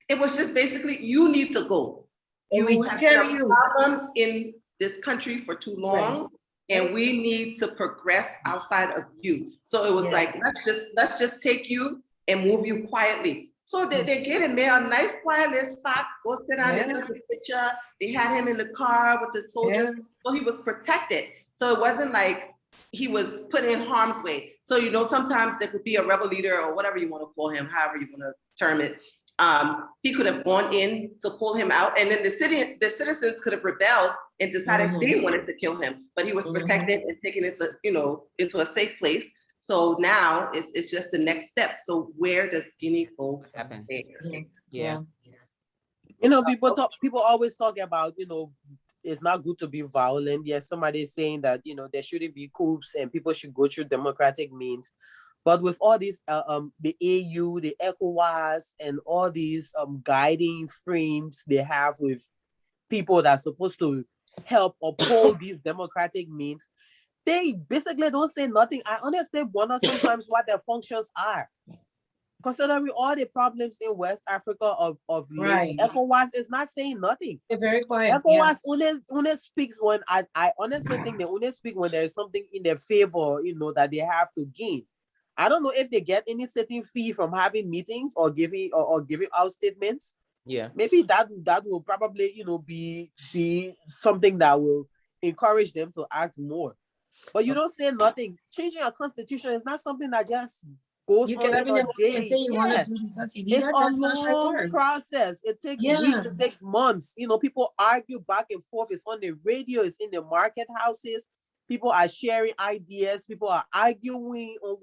it was just basically you need to go. And You we have tell been a you. problem in this country for too long, and we need to progress outside of you. So it was like let's just take you and move you quietly. So they gave him a nice quiet little spot, go sit down, they took a picture, they had him in the car with the soldiers, so he was protected. So it wasn't like he was put in harm's way. So, you know, sometimes there could be a rebel leader or whatever you want to call him, however you want to term it. He could have gone in to pull him out, and then the citizens could have rebelled and decided they wanted to kill him, but he was protected and taken into, you know, into a safe place. So now it's just the next step. So where does Guinea go from there? Yeah. You know, people always talk about, you know, it's not good to be violent. Yes, somebody is saying that, you know, there shouldn't be coups and people should go through democratic means. But with all these, the AU, the ECOWAS, and all these guiding frames they have with people that are supposed to help uphold these democratic means, they basically don't say nothing. I honestly wonder sometimes what their functions are. considering all the problems in West Africa of late, Right. ECOWAS is not saying nothing. They're very quiet. Yeah. ECOWAS only speaks when I honestly think they only speak when there is something in their favor, that they have to gain. I don't know if they get any certain fee from having meetings or giving out statements. Yeah. Maybe that will probably be something that will encourage them to act more. But you don't say nothing. Changing a constitution is not something that just goes You on get up in in a the morning and say day. you want to Yeah. do because you It's leader. a That's not how it long works. process. It takes weeks, it Yeah. takes months. People argue back and forth. It's on the radio, it's in the market houses. People are sharing ideas, people are arguing on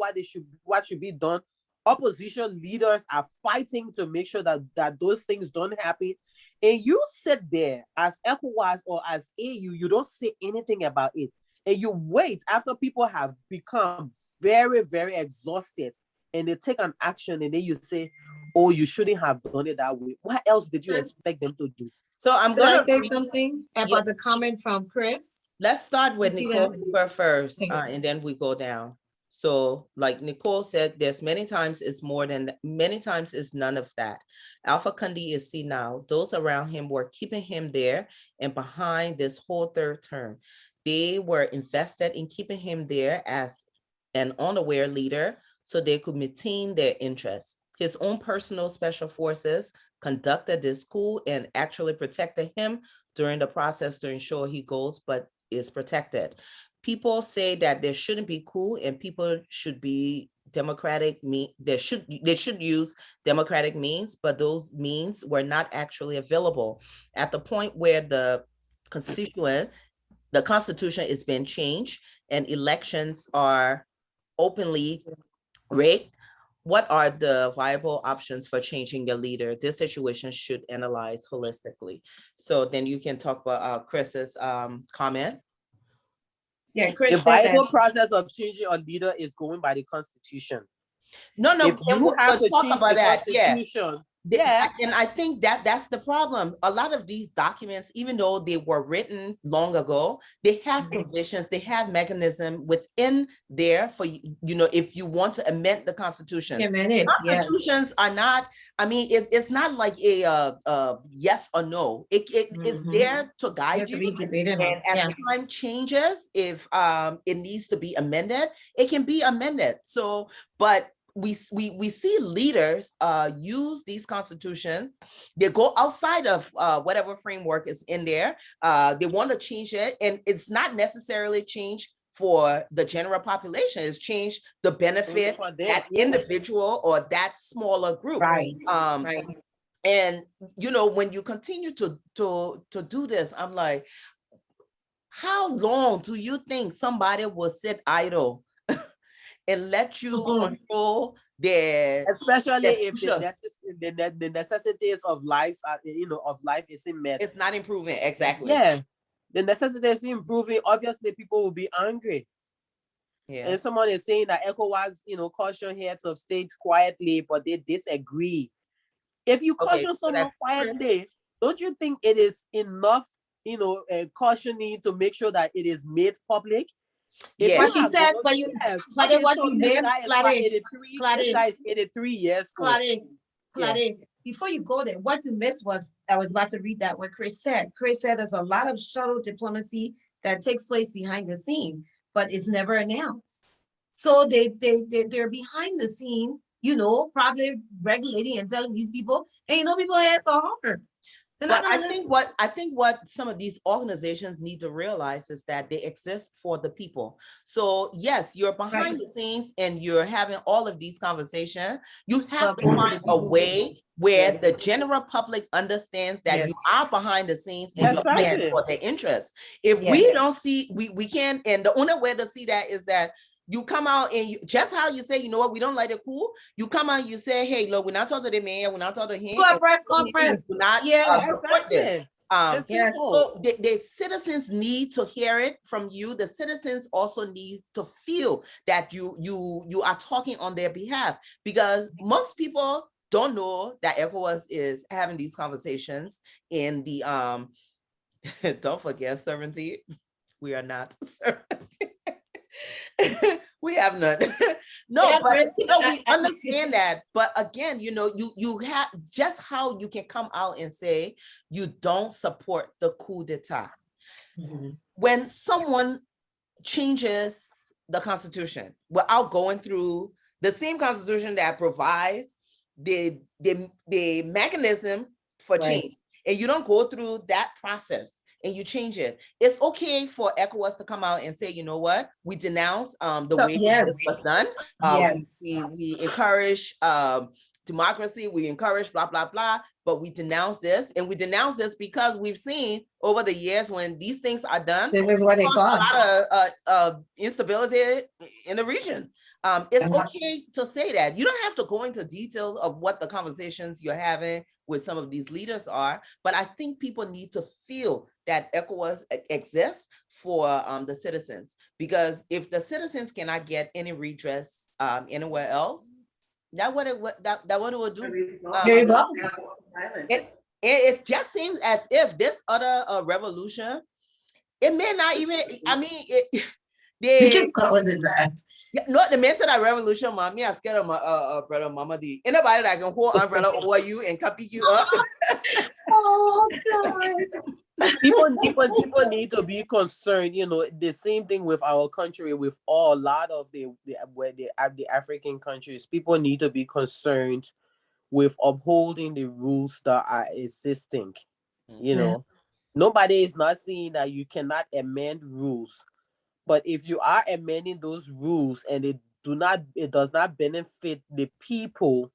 what should be done. Opposition leaders are fighting to make sure that those things don't happen. And you sit there as ECOWAS or as AU, you don't say anything about it. And you wait after people have become very, very exhausted and they take an action and then you say, oh, you shouldn't have done it that way. What else did you expect them to do? So I'm Could I gonna say read. something Yeah, about the comment from Chris? let's start You with see Nicole that? Hooper first, Okay. and then we go down. So, like Nicole said, there's many times it's none of that. Alpha Kundi is senile. Those around him were keeping him there and behind this whole third term. They were invested in keeping him there as an unaware leader so they could maintain their interests. His own personal special forces conducted this coup and actually protected him during the process to ensure he goes, but is protected. People say that there shouldn't be coup and people should be democratic they should use democratic means, but those means were not actually available at the point where the constitution is being changed and elections are openly rigged. What are the viable options for changing the leader? This situation should analyze holistically. So then you can talk about Chris's comment. Yeah, The Chris said that. viable process of changing a leader is going by the constitution. No, If you have we'll to talk change about the that. Yeah. constitution, yeah, And I think that's the problem. A lot of these documents, even though they were written long ago, they have provisions, they have mechanism within there for if you want to amend the constitution. Yeah, man, Constitutions are not. I mean, it's not like a yes or no. It's there to guide Yes, you. we debated And as time changes, if it needs to be amended, it can be amended. So, but we see leaders use these constitutions. They go outside of whatever framework is in there. They want to change it, and it's not necessarily change for the general population. It's change the benefit that individual or that smaller group. Right. And when you continue to do this, I'm like, how long do you think somebody will sit idle and let you control especially if the necessities of life isn't met? It's not improving. Exactly. Yeah, the necessities isn't improving. Obviously, people will be angry. Yeah. And someone is saying that ECOWAS, caution heads of states quietly, but they disagree. If you caution someone quietly, don't you think it is enough, cautioning to make sure that it is made public? Yeah. What she said, but you, Claudine, what you missed, Claudine, this guy is 83 years old. Claudine, before you go there, what you missed was, I was about to read that what Chris said. Chris said there's a lot of shuttle diplomacy that takes place behind the scene, but it's never announced. So they're behind the scene, probably regulating and telling these people, hey, people heads are hard. But I think what some of these organizations need to realize is that they exist for the people. So yes, you're behind the scenes and you're having all of these conversations. You have to find a way where the general public understands that you are behind the scenes and you're fighting for their interests. If we don't see, we can't, and the only way to see that is that you come out and just how you say, you know what, we don't like it cool. You come out and you say, hey, look, we're not talking to the mayor, we're not talking to him. Press conference. Not support this. So the citizens need to hear it from you. The citizens also need to feel that you are talking on their behalf, because most people don't know that ECOWAS is having these conversations in the don't forget sovereignty. We are not sovereignty. We have none. No, Yeah, but Chris, we understand that. But again, you have just how you can come out and say you don't support the coup d'etat Mhm. when someone changes the constitution without going through the same constitution that provides the mechanism for Right. change, and you don't go through that process and you change it. It's okay for ECOWAS to come out and say, you know what, we denounce the So, way yes, this was done. yes. We encourage democracy, we encourage blah blah blah, but we denounce this, and we denounce this because we've seen over the years when these things are done, This is what they cause call. a lot of instability in the region. It's okay to say that. You don't have to go into details of what the conversations you're having with some of these leaders are, but I think people need to feel that ECOWAS exists for the citizens, because if the citizens cannot get any redress anywhere else, that what it would do. There you go. It just seems as if this other revolution, it may not even, I mean, You they, keep calling it that. no, the man said that revolution, mommy, I'm scared of my brother, mama D. Anybody that can hold umbrella over you and can pick you up. Oh God. People need to be concerned. The same thing with our country, with all a lot of the African countries. People need to be concerned with upholding the rules that are existing. You Yeah. know, nobody is not saying that you cannot amend rules, but if you are amending those rules and it does not benefit the people,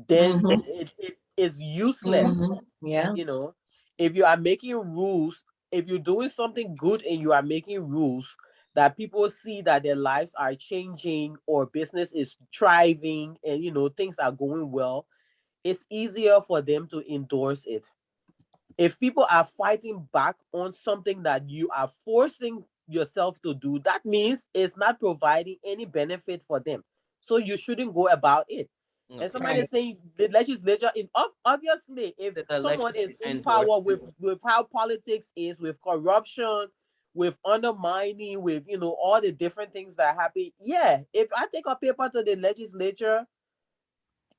then Mm-hmm. it is useless. Mm-hmm. Yeah. you know if you are making rules, if you're doing something good and you are making rules that people see that their lives are changing or business is thriving and things are going well, it's easier for them to endorse it. If people are fighting back on something that you are forcing yourself to do, that means it's not providing any benefit for them. So you shouldn't go about it. And Okay. somebody Right. is saying the legislature, obviously, if The someone is legislature in endorsed. power with how politics is, with corruption, with undermining, with all the different things that happen, yeah. If I take a paper to the legislature,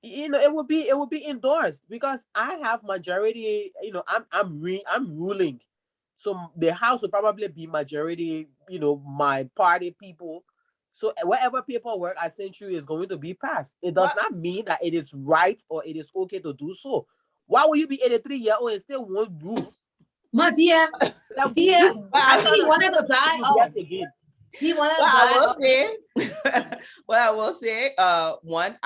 it would be endorsed because I have majority. I'm ruling, so the house will probably be majority. My party people. So whatever paperwork I sent you is going to be passed. It does What? not mean that it is right or it is okay to do so. Why will you be 83-year-old and still won't rule? But yeah, That yeah. I Well, think he wanted to die. yet Oh, again. he wanted to I die. will Oh, say, well, I will say, one,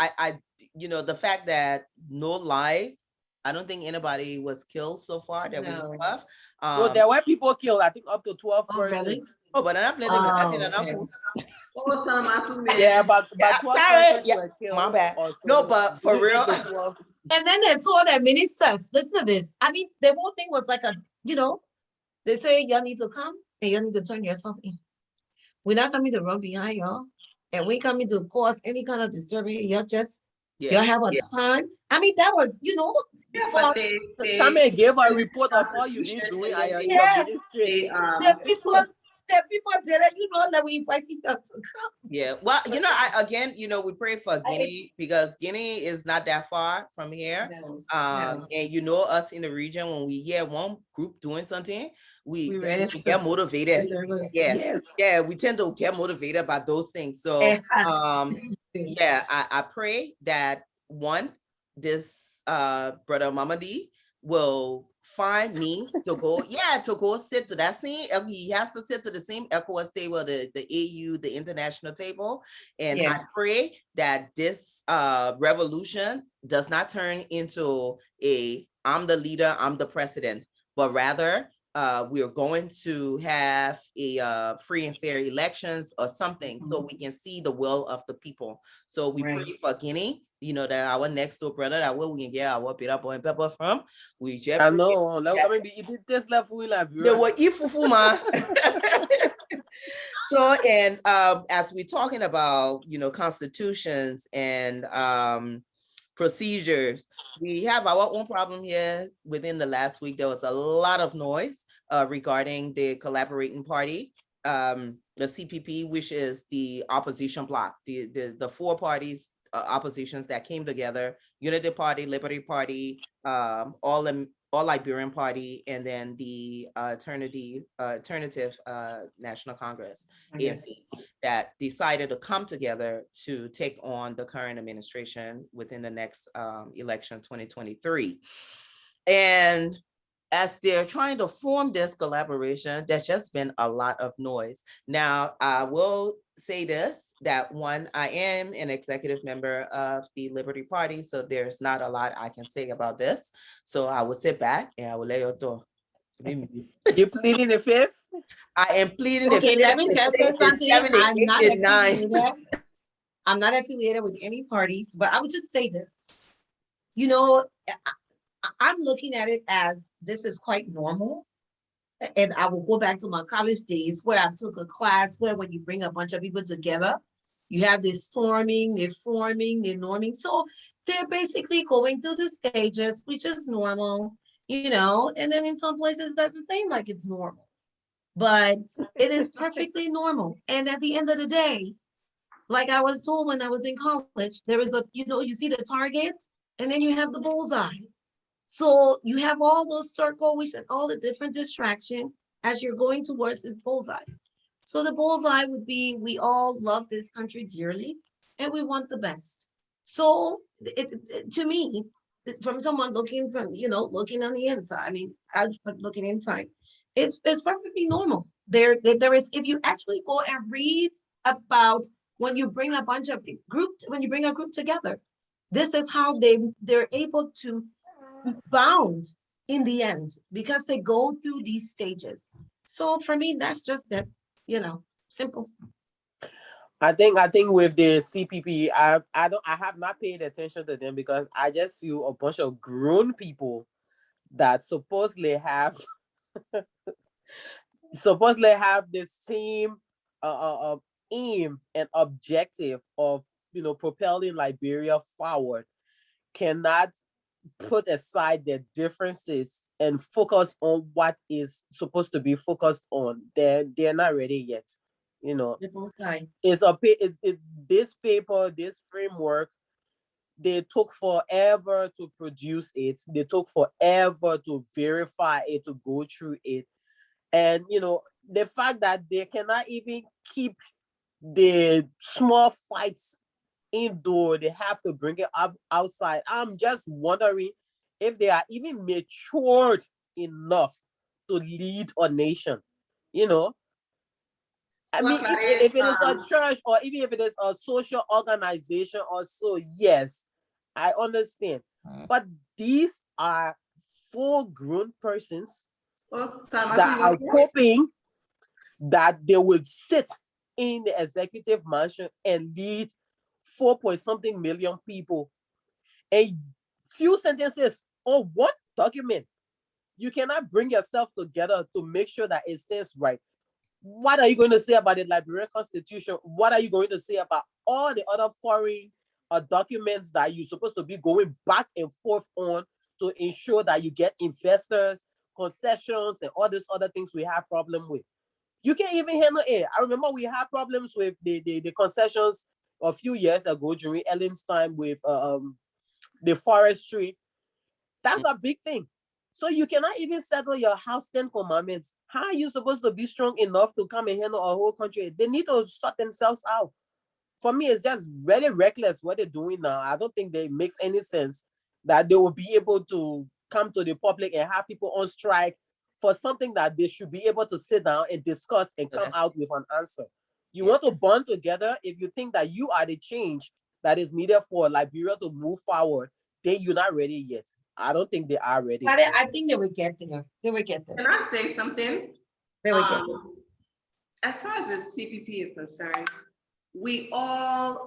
the fact that no life, I don't think anybody was killed so far that we know no. of. So there were people killed. I think up to 12 Oh, really? persons. Oh, but I'm playing I think Oh, I'm okay. Oh, Salamartu, man. Yeah, about 12 sorry. persons Yeah, were my killed bad. or No, so. but for Between real, 8 to 12. And then they told their ministers, listen to this. I mean, the whole thing was like they say y'all need to come and y'all need to turn yourself in. We're not coming to run behind y'all. And we coming to cause any kind of disturbance. Y'all yeah. have a time. I mean, that was, Yeah, for but Come and give a they report of all you've been doing and at then your yes, ministry. they the people did it, that we invited them to come. Yeah. Well, we pray for Guinea because Guinea is not that far from here. No, And us in the region, when we hear one group doing something, we we ready we for get motivated. Yeah. yes. Yeah, we tend to get motivated by those things. So It has yeah, I pray that one, this brother Mamadi will find means to go sit to that same. He has to sit to the same ECOWAS table, the AU, the international table. And Yeah. I pray that this revolution does not turn into I'm the leader, I'm the president, but rather we are going to have a free and fair elections or something, so we can see the will of the people. So we Right. pray for Guinea, that our next door brother, that where we can get our pita boy and pepper from. We just I know. I mean, it did this left we like they were ifufu ma. So, and as we're talking about, constitutions and procedures, we have our own problem here. Within the last week, there was a lot of noise regarding the collaborating party. the CPP, which is the opposition bloc, the four parties, oppositions that came together: Unity Party, Liberty Party, all Liberian Party, and then the Alternative National Congress, ANC, that decided to come together to take on the current administration within the next election, 2023. And as they're trying to form this collaboration, there's just been a lot of noise. Now, I will say this, that one, I am an executive member of the Liberty Party, so there's not a lot I can say about this. So I will sit back and I will let you talk. You pleading the fifth? I am pleading the Okay, fifth, let me the just say sixth, the something. seventh, the I'm eighth, not and ninth. affiliated. I'm not affiliated with any parties, but I would just say this. You know, I'm looking at it as this is quite normal. And I will go back to my college days where I took a class where when you bring a bunch of people together, you have this storming, they're forming, they're norming. So they're basically going through the stages, which is normal, you know, and then in some places it doesn't seem like it's normal, but it is perfectly normal. And at the end of the day, like I was told when I was in college, there is a, you know, you see the target and then you have the bullseye. So you have all those circles and all the different distraction as you're going towards this bullseye. So the bullseye would be, we all love this country dearly and we want the best. So to me, from someone looking from, you know, looking on the inside, I mean, I'm looking inside, it's perfectly normal. There is, if you actually go and read about when you bring a bunch of when you bring a group together, this is how they're able to bound in the end because they go through these stages. So for me, that's just that, you know, simple. I think with the CPP, I have not paid attention to them because I just feel a bunch of grown people that supposedly have the same aim and objective of propelling Liberia forward cannot put aside their differences and focus on what is supposed to be focused on. They're not ready yet. You know, They're both sides. this paper, this framework. They took forever to produce it. They took forever to verify it, to go through it. And the fact that they cannot even keep the small fights indoor, they have to bring it up outside. I'm just wondering if they are even matured enough to lead a nation. You know, I Well, mean, Clarice, if it is a church or even if it is a social organization or so, yes, I understand. But these are full grown persons well, Salamartu, that you are want to hoping that they will sit in the executive mansion and lead 4 point something million people. A few sentences on one document. You cannot bring yourself together to make sure that it stays right. What are you going to say about the Liberian Constitution? What are you going to say about all the other foreign documents that you're supposed to be going back and forth on to ensure that you get investors, concessions, and all these other things we have problem with? You can't even handle it. I remember we had problems with the concessions a few years ago during Ellen's time with the forestry. That's a big thing. So you cannot even settle your house 10 commandments. How are you supposed to be strong enough to come and handle a whole country? They need to sort themselves out. For me, it's just very reckless what they're doing now. I don't think it makes any sense that they will be able to come to the public and have people on strike for something that they should be able to sit down and discuss and come out with an answer. You want to bond together. If you think that you are the change that is needed for Liberia to move forward, then you're not ready yet. I don't think they are ready. But I think they would get there. They would get there. Can I say something? They would get there. As far as the CPP is concerned, we all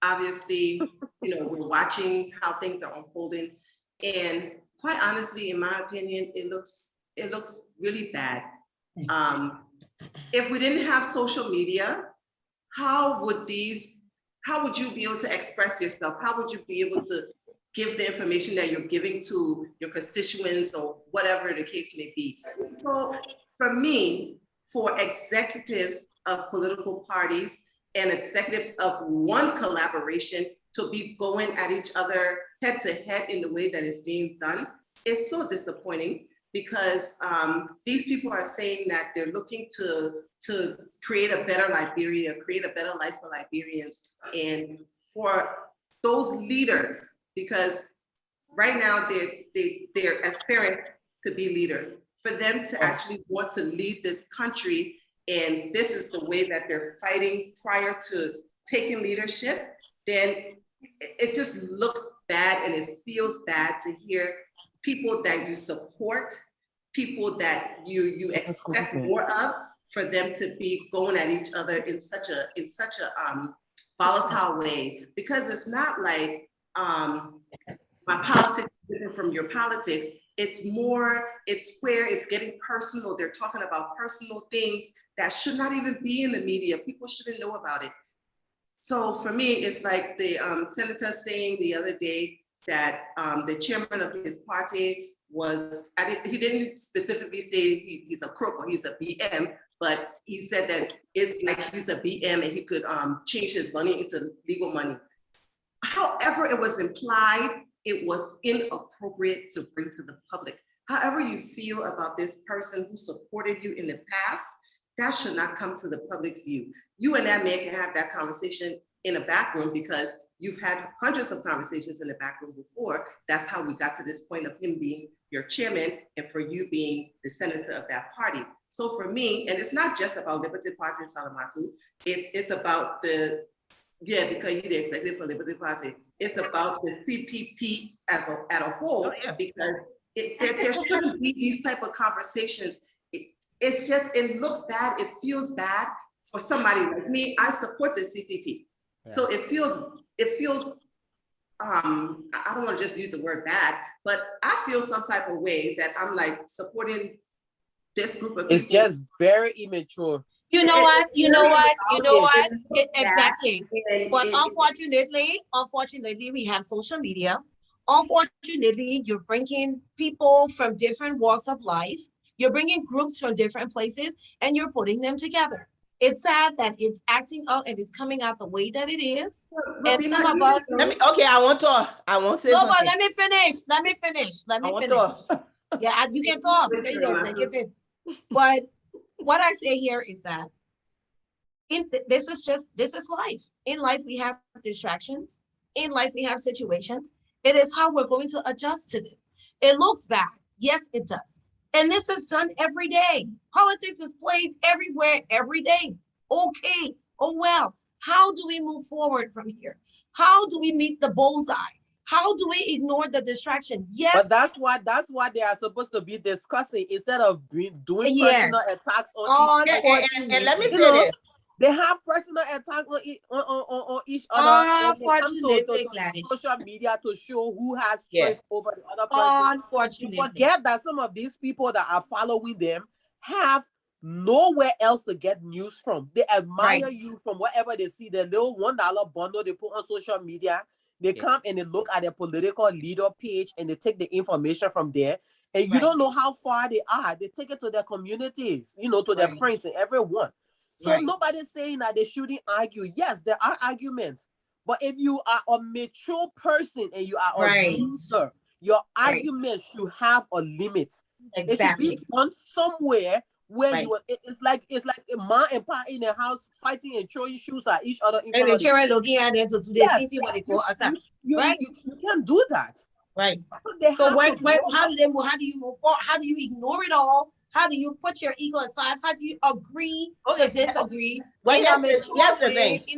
obviously, we're watching how things are unfolding, and quite honestly, in my opinion, it looks really bad. If we didn't have social media, how would you be able to express yourself? How would you be able to give the information that you're giving to your constituents or whatever the case may be? So for me, for executives of political parties and executive of one collaboration to be going at each other head to head in the way that it's being done is so disappointing, because these people are saying that they're looking to create a better Liberia, create a better life for Liberians, and for those leaders, because right now they're aspiring to be leaders, for them to actually want to lead this country, and this is the way that they're fighting prior to taking leadership, then it just looks bad and it feels bad to hear people that you support, people that you expect more of, for them to be going at each other in such a volatile way. Because it's not like my politics is different from your politics. It's where it's getting personal. They're talking about personal things that should not even be in the media. People shouldn't know about it. So for me, it's like the senator saying the other day that the chairman of his party was, he didn't specifically say he's a crook or he's a BM, but he said that it's like he's a BM and he could change his money into legal money. However it was implied, it was inappropriate to bring to the public. However you feel about this person who supported you in the past, that should not come to the public view. You and that man can have that conversation in a back room, because you've had hundreds of conversations in the back room before. That's how we got to this point of him being your chairman and for you being the senator of that party. So for me, and it's not just about Liberty Party and Salamartu, it's about because you're the executive for Liberty Party, it's about the CPP as a whole, because there shouldn't be these type of conversations. It looks bad, it feels bad for somebody like me. I support the CPP. Yeah. So it feels, I don't want to just use the word bad, but I feel some type of way that I'm like supporting this group of people. It's just very immature. You know what? Exactly. But unfortunately, we have social media. Unfortunately, you're bringing people from different walks of life. You're bringing groups from different places and you're putting them together. It's sad that it's acting out and it's coming out the way that it is. And some of us. I want to say something. But let me finish. Yeah, you can talk. But what I say here is that this is life. In life, we have distractions. In life, we have situations. It is how we're going to adjust to this. It looks bad. Yes, it does. And this is done every day. Politics is played everywhere, every day. Okay. Oh, well, how do we move forward from here? How do we meet the bullseye? How do we ignore the distraction? Yes. But that's what they are supposed to be discussing instead of doing personal attacks on each other. And let me say this. They have personal attack on each other. Unfortunately, to social media to show who has strength over the other person. Unfortunately. You forget that some of these people that are following them have nowhere else to get news from. They admire you from whatever they see. The little $1 bundle they put on social media. They come and they look at their political leader page and they take the information from there. And you don't know how far they are. They take it to their communities, to their friends and everyone. So nobody's saying that they shouldn't argue. Yes, there are arguments. But if you are a mature person and you are a loser, your argument should have a limit. Exactly. It should be done somewhere where it's like a ma and pa in a house fighting and throwing shoes at each other. And the children looking at them to see what they call us. You can't do that. Right. So how do you move forward? How do you ignore it all? How do you put your ego aside? How do you agree to disagree in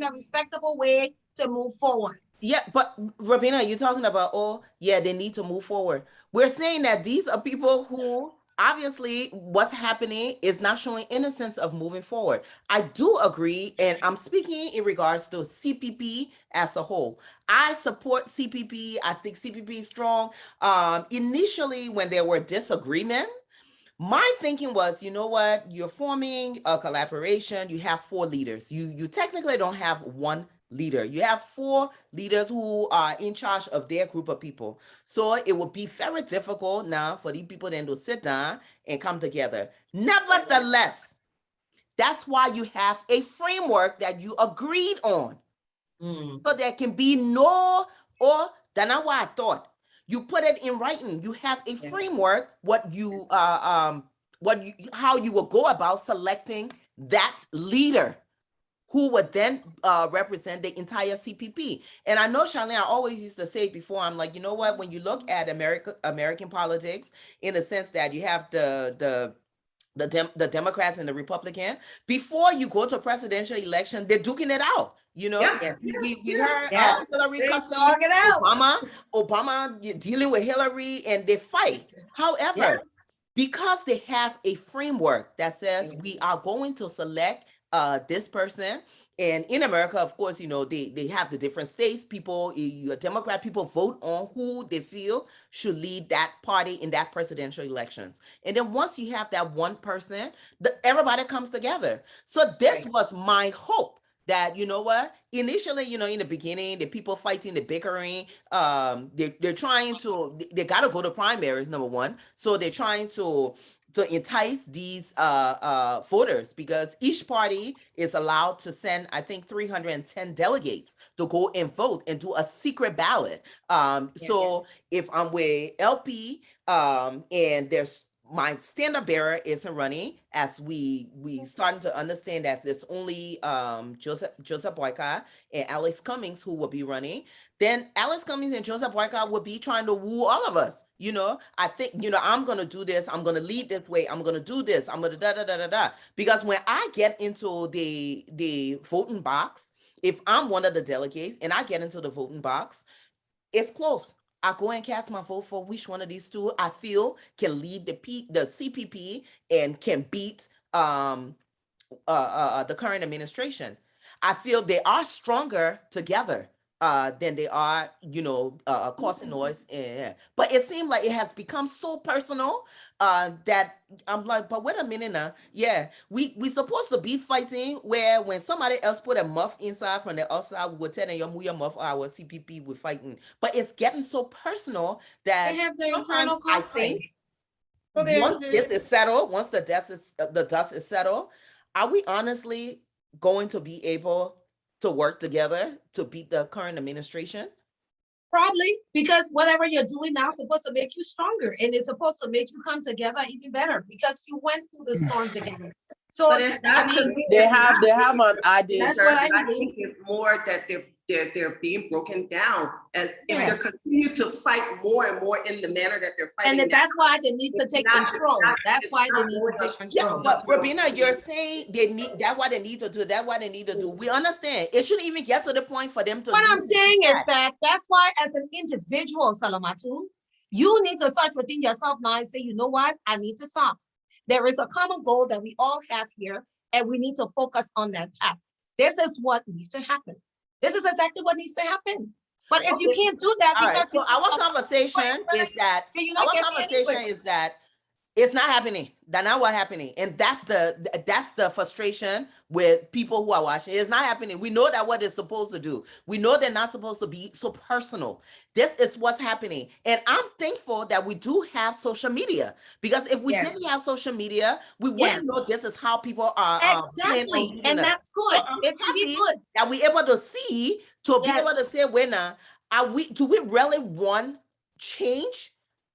a respectable way to move forward? Yeah, but Robina, you're talking about, they need to move forward. We're saying that these are people who obviously what's happening is not showing innocence of moving forward. I do agree, and I'm speaking in regards to CPP as a whole. I support CPP. I think CPP is strong. Initially, when there were disagreements, my thinking was, you know what? You're forming a collaboration. You have 4 leaders. You technically don't have one leader. You have 4 leaders who are in charge of their group of people. So it would be very difficult now for these people then to sit down and come together. Nevertheless, That's why you have a framework that you agreed on. Mm. So there can be no, or that's not what I thought. You put it in writing. You have a Yeah. framework, how you will go about selecting that leader who would then represent the entire CPP. And I know, Charlene, I always used to say before, I'm like, you know what? When you look at American politics, in the sense that you have the Democrats and the Republican, before you go to a presidential election, they're duking it out. You know, Yeah, Yes. we yeah, heard Yes. Hillary They cussing talk it out. Obama dealing with Hillary, and they fight. However, Yes. because they have a framework that says Yes. we are going to select this person. And in America, of course, you know, they have the different states. People, Democrat people vote on who they feel should lead that party in that presidential elections. And then once you have that one person, everybody comes together. So this Right. was my hope that, you know what, initially, you know, in the beginning, the people fighting, the bickering, they're trying to, they got to go to primaries, number one. So they're trying to entice these voters, because each party is allowed to send, I think, 310 delegates to go and vote and do a secret ballot. Yes. So if I'm with LP, and there's my standard bearer isn't running, as we starting to understand that there's only Joseph Boyka and Alex Cummings who will be running, then Alex Cummings and Joseph Boyka will be trying to woo all of us. You know, I think, you know, I'm gonna do this, I'm gonna lead this way, I'm gonna do this, I'm gonna da da da da da. Because when I get into the voting box, if I'm one of the delegates and I get into the voting box, it's close. I go and cast my vote for which one of these two I feel can lead the CPP and can beat the current administration. I feel they are stronger together than they are, you know, causing noise. But it seemed like it has become so personal that I'm like, but wait a minute now. Yeah, we supposed to be fighting where when somebody else put a muff inside from the outside, we would tell them, you move your muff, our CPP, we're fighting. But it's getting so personal They that have their sometimes internal I think conflicts. So they're, once this is settled, once the dust is settled, are we honestly going to be able to work together to beat the current administration? probably, because whatever you're doing now is supposed to make you stronger, and it's supposed to make you come together even better because you went through the storm together. So but it's I not, to mean, me, They it's have not they have really an adage. that's what I I believe. think it's more that they're being broken down, and if Yeah. they continue to fight more and more in the manner that they're And fighting now, that's why they need to it's take not, control. That's it's why they not need to going take to, Yeah, control. but Robina, you're saying they need that what they need to do, that what they need to do. We understand. It shouldn't even get to the point for them to What I'm leave saying is that. that that's why, as an individual, Salamatu, you need to search within yourself now and say, you know what? I need to stop. There is a common goal that we all have here, and we need to focus on that path. This is what needs to happen. This is exactly what needs to happen. But if you Okay. can't do that All right. because So our conversation is that you're not getting anywhere. it's not happening. That's not what's happening, and that's the frustration with people who are watching. It's not happening. We know that what they're supposed to do. We know they're not supposed to be so personal. This is what's happening, and I'm thankful that we do have social media, because if we Yes. didn't have social media, we Yes. wouldn't know this is how people are planning on Exactly. leading And us. that's So good. I'm It should be happy good. that we're able to see, to be Yes. able to say, winner, do we really want change?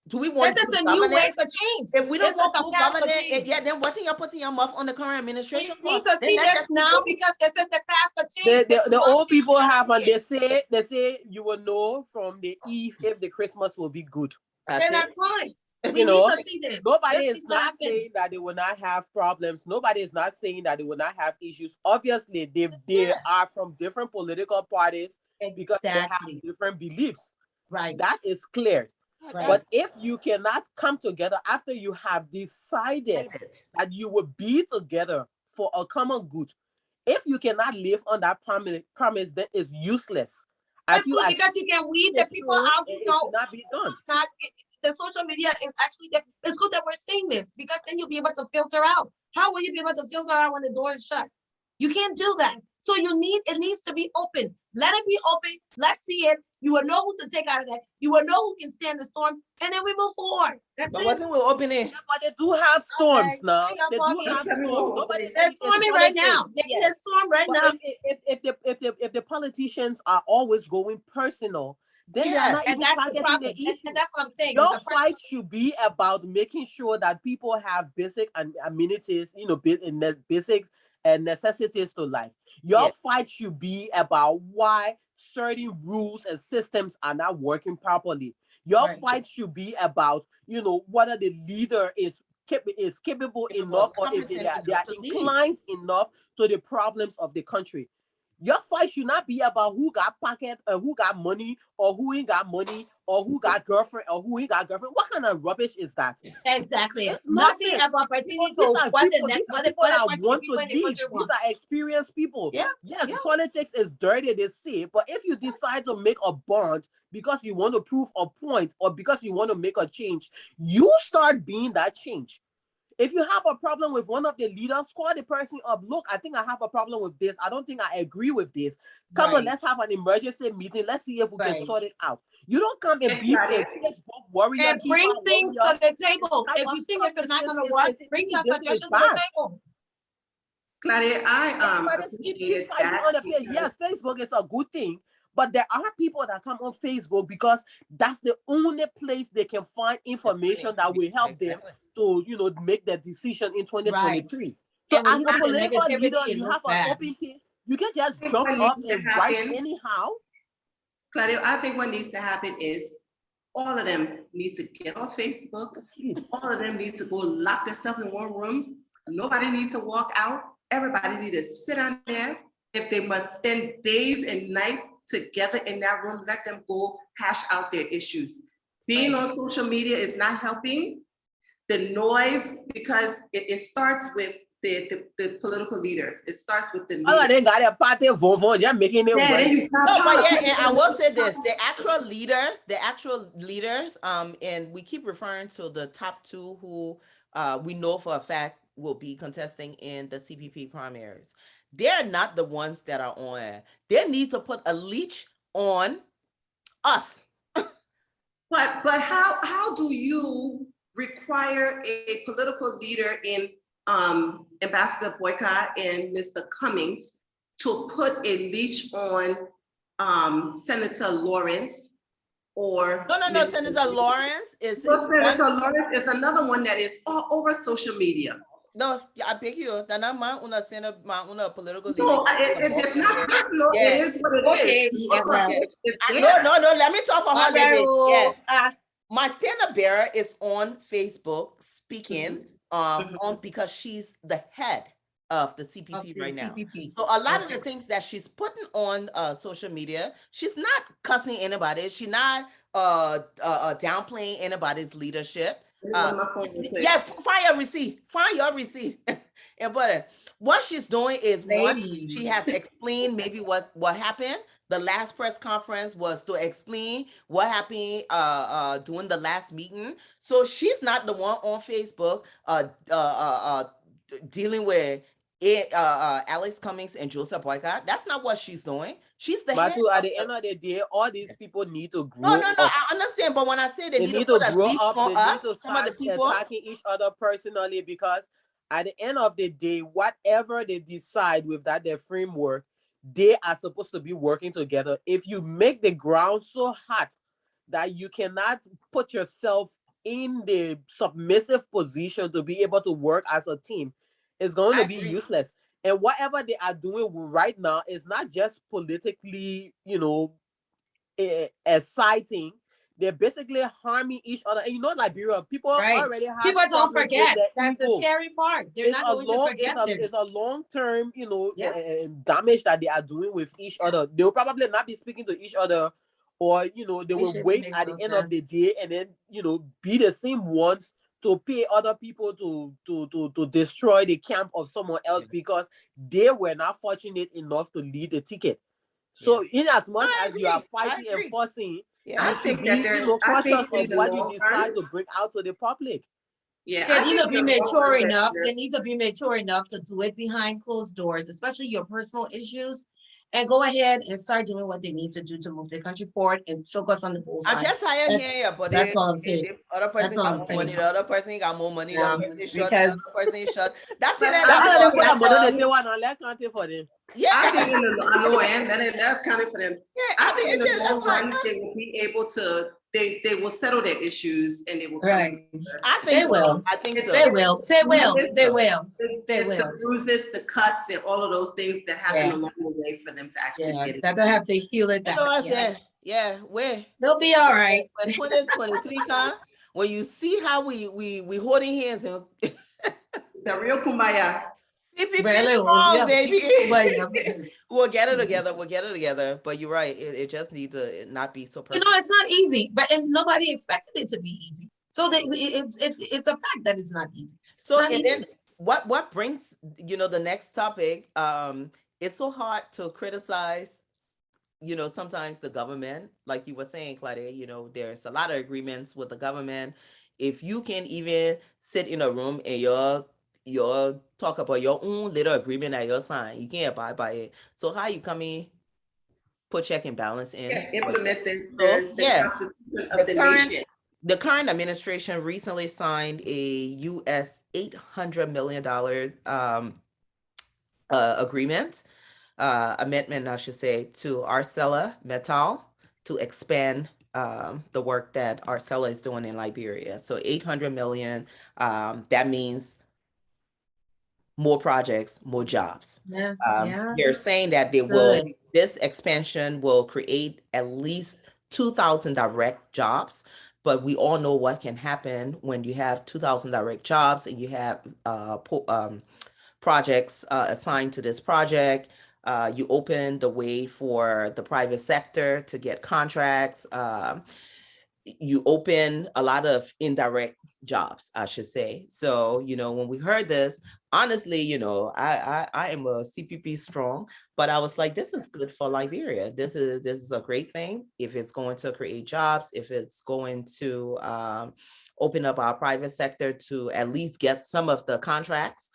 Do we want This is good a new way governance? to change. If we This don't is want a good path to governance, change. yeah, then what are you putting your mouth on the current We administration need for? to Then see let's this just keep now going. because this is the path to The, change. the, If we the want old change, people we gotta have, and see it. they say you will know from the eve if the Christmas will be good. That's Then it. that's fine. We You need know, to see this. nobody This is needs to not happen. saying that they will not have problems. Nobody is not saying that they will not have issues. Obviously, they Yeah. are from different political parties because they have Exactly. different beliefs. Right. That is clear. Right. But if you cannot come together after you have decided that you will be together for a common good, if you cannot live on that promise, then it's useless. I That's feel good as because you can weed the it people should, out who it should don't. not be done. It's not. The social media is actually. It's good that we're seeing this because then you'll be able to filter out. How will you be able to filter out when the door is shut? You can't do that. So it needs to be open. Let it be open. Let's see it. You will know who to take out of that. You will know who can stand the storm, and then we move forward. That's But it. wasn't we opening? Yeah, but they do have storms Okay, now. now y'all They do talking. have storms. Nobody They're said They're it's storming right now. politics. They're in Yes. the storm right But now. if the politicians are always going personal, then they are Yeah. not And even that's the targeting the problem. issue. And that's what I'm saying. Your It's a fight should be about making sure that people have basic amenities, basics and necessities to life. Yeah. Your fight should be about why certain rules and systems are not working properly. Your right. fight should be about, whether the leader is capable enough, Capable, or if competent they enough are to lead. inclined enough to the problems of the country. Your fight should not be about who got pocket, or who got money, or who ain't got money, or who got girlfriend, or who ain't got girlfriend. What kind of rubbish is that? Exactly. It's Nothing nonsense. about People, pertaining these to are what the people, these are what the, people what the that country, the want to people in the lead. country These want. are experienced people. Yeah. Yes, Yeah. politics is dirty, they say, but if you decide to make a bond because you want to prove a point, or because you want to make a change, you start being that change. If you have a problem with one of the leaders, call the person up. Look, I think I have a problem with this. I don't think I agree with this. Come on, Right. let's have an emergency meeting. Let's see if we can Right. sort it out. You don't come and be a Facebook warrior, And keeper bring things warrior. to the table. Type If of you think stuff this is not going to work, bring your is suggestion to the bad. table. Claudia, I Yeah, but keep appreciated typing that on the page. because Yes, Facebook is a good thing, but there are people that come on Facebook because that's the only place they can find information that will help them Exactly. to, make their decision in Right. 2023. So And when as you a see the political leader, negativity, it you looks have an bad. open page. You can just I think jump what up needs to and write happen, anyhow. Claudia, I think what needs to happen is all of them need to get on Facebook. All of them need to go lock themselves in one room. Nobody needs to walk out. Everybody need to sit down there. If they must spend days and nights together in that room, let them go hash out their issues. Being on social media is not helping. The noise, because it starts with the political leaders. It starts with the All of leaders. them got a party vote, just making it Yeah, worse. then you No, but yeah, and I will say this: the actual leaders, and we keep referring to the top two who we know for a fact will be contesting in the CPP primaries. They're not the ones that are on. They need to put a leash on us. But how do you require a political leader in Ambassador Boycott and Mr. Cummings to put a leash on Senator Lawrence or No, Mr. Senator Lawrence is So one. Senator Lawrence is another one that is all over social media. No, I beg you. That not my una political leader. No, it's not personal. Yeah. It is what it Okay, is. yeah, well. It's No, there. no. Let me talk for her, lady. Yeah. Barbaro, My stand-up bearer is on Facebook speaking Mhm. on because she's the head of the of CPP the right now. CPP. So a lot of Okay. the things that she's putting on social media, she's not cussing anybody. She's not downplaying anybody's leadership. Let me go to my phone real quick. Yeah, find your receipt. Find your receipt. And but what she's doing is one, Ladies. she has explained maybe what happened. The last press conference was to explain what happened during the last meeting. So she's not the one on Facebook dealing with it Alex Cummings and Joseph Boycott. That's not what she's doing. She's the head But at of the end of the day, all these people need to no, grow up. I understand. But when I say they They need to need put to a grow leash up. on They us, need to some of the start people. attacking each other personally, because at the end of the day, whatever they decide with their framework, they are supposed to be working together. If you make the ground so hot that you cannot put yourself in the submissive position to be able to work as a team, it's going I to be agree. useless. And whatever they are doing right now is not just politically, exciting. They're basically harming each other. And Liberia, people Right. already have People don't problems with forget. their That's the ego. scary part. They're It's not a going to long, forget this. it's a long term, Yeah. damage that they are doing with each other. They'll probably not be speaking to each other, or they will shit wait makes at no the end of the sense. day and then be the same ones to pay other people to destroy the camp of someone else because they were not fortunate enough to lead the ticket. So in as much I as you are agree. I fighting and agree. forcing, Yeah. I you should think that be there's, I cautious think in of the what you long run, decide to bring out to the public. Yeah, They I need think to be the mature government enough. better. They need to be mature enough to do it behind closed doors, especially your personal issues, and go ahead and start doing what they need to do to move their country forward and focus on the I'm bullseye. just tired That's here, but that's all I'm saying. the other That's person all got I'm more money, saying. the other person got more money, the other Yeah, person is short, the because other person is short. That's it. But That's That's it. how they put That's that money. They all. say one on let country for them. Yeah. I think in the low end, that's kind of for them. Yeah, I I think mean, in it's the just long it's like run, they will be able to. They will settle their issues and they will come right, together. I they think so. will. I think It's so. They it's will. the They will. think bruises, They so. will. They it's the will. bruises, the cuts, and all of those things that happen Yeah. along the way for them to actually Yeah. get it. That they'll have to heal it You know back. what I Yeah. said? Yeah, where They'll be all right. when 2023 come, when you see how we holding hands and The real kumbaya. CPP Really, strong, yeah. baby. But yeah. We'll get it together. We'll get it together. But you're right. It just needs to not be so You know, perfect. it's not easy, but and nobody expected it to be easy. So it's a fact that it's not easy. It's So not and easy. then what brings the next topic? It's so hard to criticize sometimes the government, like you were saying, Claudia, there's a lot of agreements with the government. If you can even sit in a room and you're talk about your own little agreement that you're signing, you can't abide by it. So how you come in, put check and balance in? Yeah, implement So the yeah, constitution the of the current nation. the current administration recently signed a US $800 million agreement, amendment, I should say, to ArcelorMittal to expand the work that Arcela is doing in Liberia. So 800 million, that means more projects, more jobs. Yeah, yeah. They're saying that Good. this expansion will create at least 2,000 direct jobs. But we all know what can happen when you have 2,000 direct jobs and you have projects assigned to this project. You open the way for the private sector to get contracts. You open a lot of indirect jobs, I should say. So, when we heard this, honestly, I am a CPP strong, but I was like, this is good for Liberia. This is a great thing. If it's going to create jobs, if it's going to open up our private sector to at least get some of the contracts.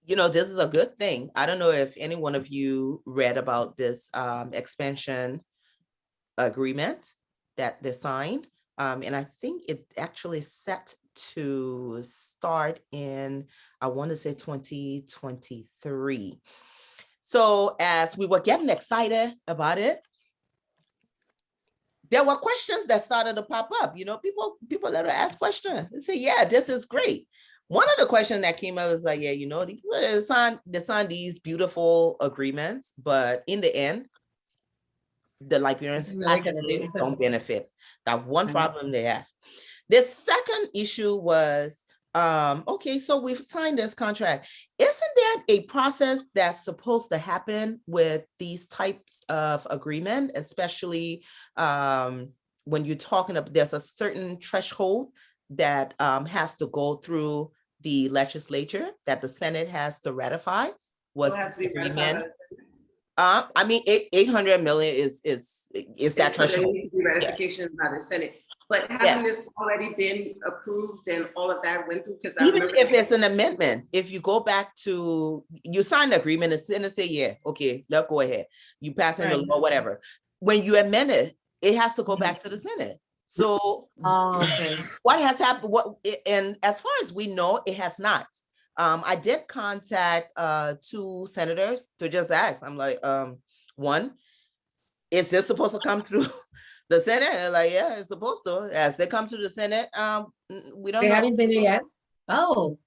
This is a good thing. I don't know if any one of you read about this expansion agreement that they signed. And I think it actually set to start in, I want to say 2023. So as we were getting excited about it, there were questions that started to pop up. People let her ask questions. They say, yeah, this is great. One of the questions that came up was like, yeah, the people that sign these beautiful agreements, but in the end, the Liberians Really gonna actually do don't benefit. That one Right. problem they have. The second issue was, okay, so we've signed this contract. Isn't that a process that's supposed to happen with these types of agreement, especially when you're talking about, there's a certain threshold that has to go through the legislature that the Senate has to ratify? Was Has to be agreement? ratified. I mean, 800 million is that So there threshold. needs to be ratification by the Senate. But Yeah. hasn't this already been approved and all of that went through? Because Even if it's an amendment, if you go back to, you sign the agreement, the Senate say, yeah, okay, let's go ahead. You pass in the Right. law, whatever. When you amend it, it has to go back to the Senate. So Oh, okay. what has happened? And as far as we know, it has not. I did contact two senators to just ask. I'm like, one, is this supposed to come through the Senate? And they're like, yeah, it's supposed to. As they come to the Senate, we don't They know. haven't seen it yet. Oh,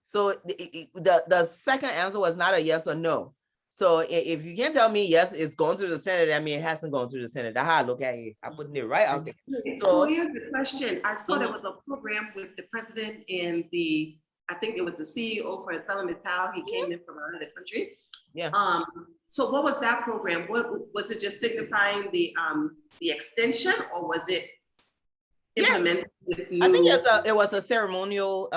So the second answer was not a yes or no. So if you can't tell me yes, it's going to the Senate, I mean it hasn't gone to the Senate. That's how I look at it. I'm putting it right out there. So here's the question. I saw there was a program with the president and I think it was the CEO for Salamartu. He came in from another country. Yeah. So what was that program? What was it, just signifying the extension, or was it implemented with new? I think it was a ceremonial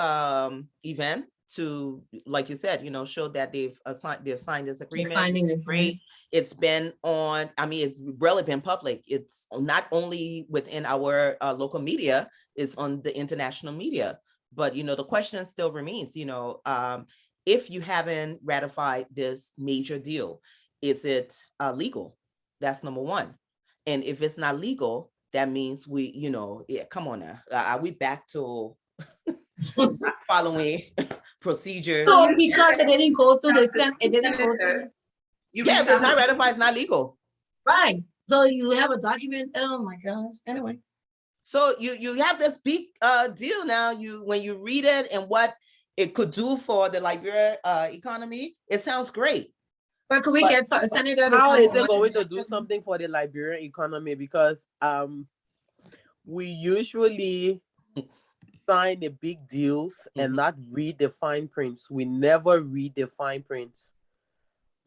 event to, like you said, show that they've signed this agreement. signing It's it. great. It's been on, I mean, it's really been public. It's not only within our local media, it's on the international media. But, the question still remains, if you haven't ratified this major deal, is it legal? That's number one. And if it's not legal, that means come on now. Are we back to following procedures? So because it didn't go through the Senate, it didn't go through. Yeah, if it's not ratified, it's not legal. Right. So you have a document. Oh my gosh. Anyway. So you have this big deal now. When you read it and what it could do for the Liberia economy, it sounds great. But could we get a senator? How is it going to do something for the Liberian economy? Because we usually sign the big deals and not read the fine prints. We never read the fine prints.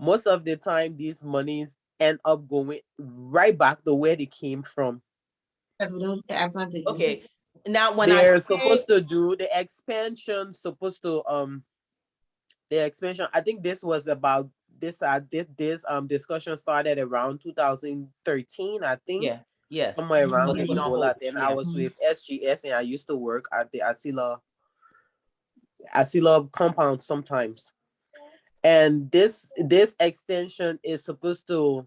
Most of the time, these monies end up going right back to where they came from. Because we don't have time to use Okay. it. Now, when they're supposed to do the expansion, the expansion. I think this was about this. This discussion started around 2013. I think. Yeah. Yes. Somewhere around Okay, the Ebola. Then I was with SGS and I used to work at the Asila compound sometimes. And this extension is supposed to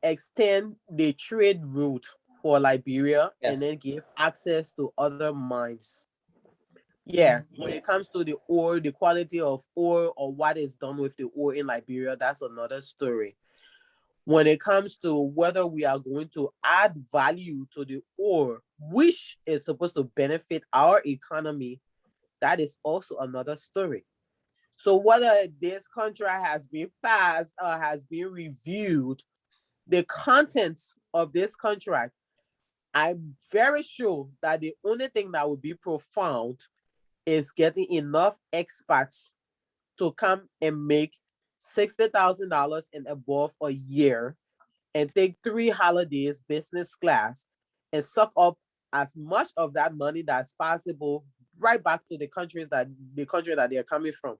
extend the trade route for Liberia and then give access to other mines. Yeah, when it comes to the ore, the quality of ore or what is done with the ore in Liberia, that's another story. When it comes to whether we are going to add value to the ore, which is supposed to benefit our economy, that is also another story. So whether this contract has been passed or has been reviewed, the contents of this contract, I'm very sure that the only thing that would be profound is getting enough expats to come and make $60,000 and above a year and take 3 holidays business class and suck up as much of that money that's possible right back to the country that they're coming from.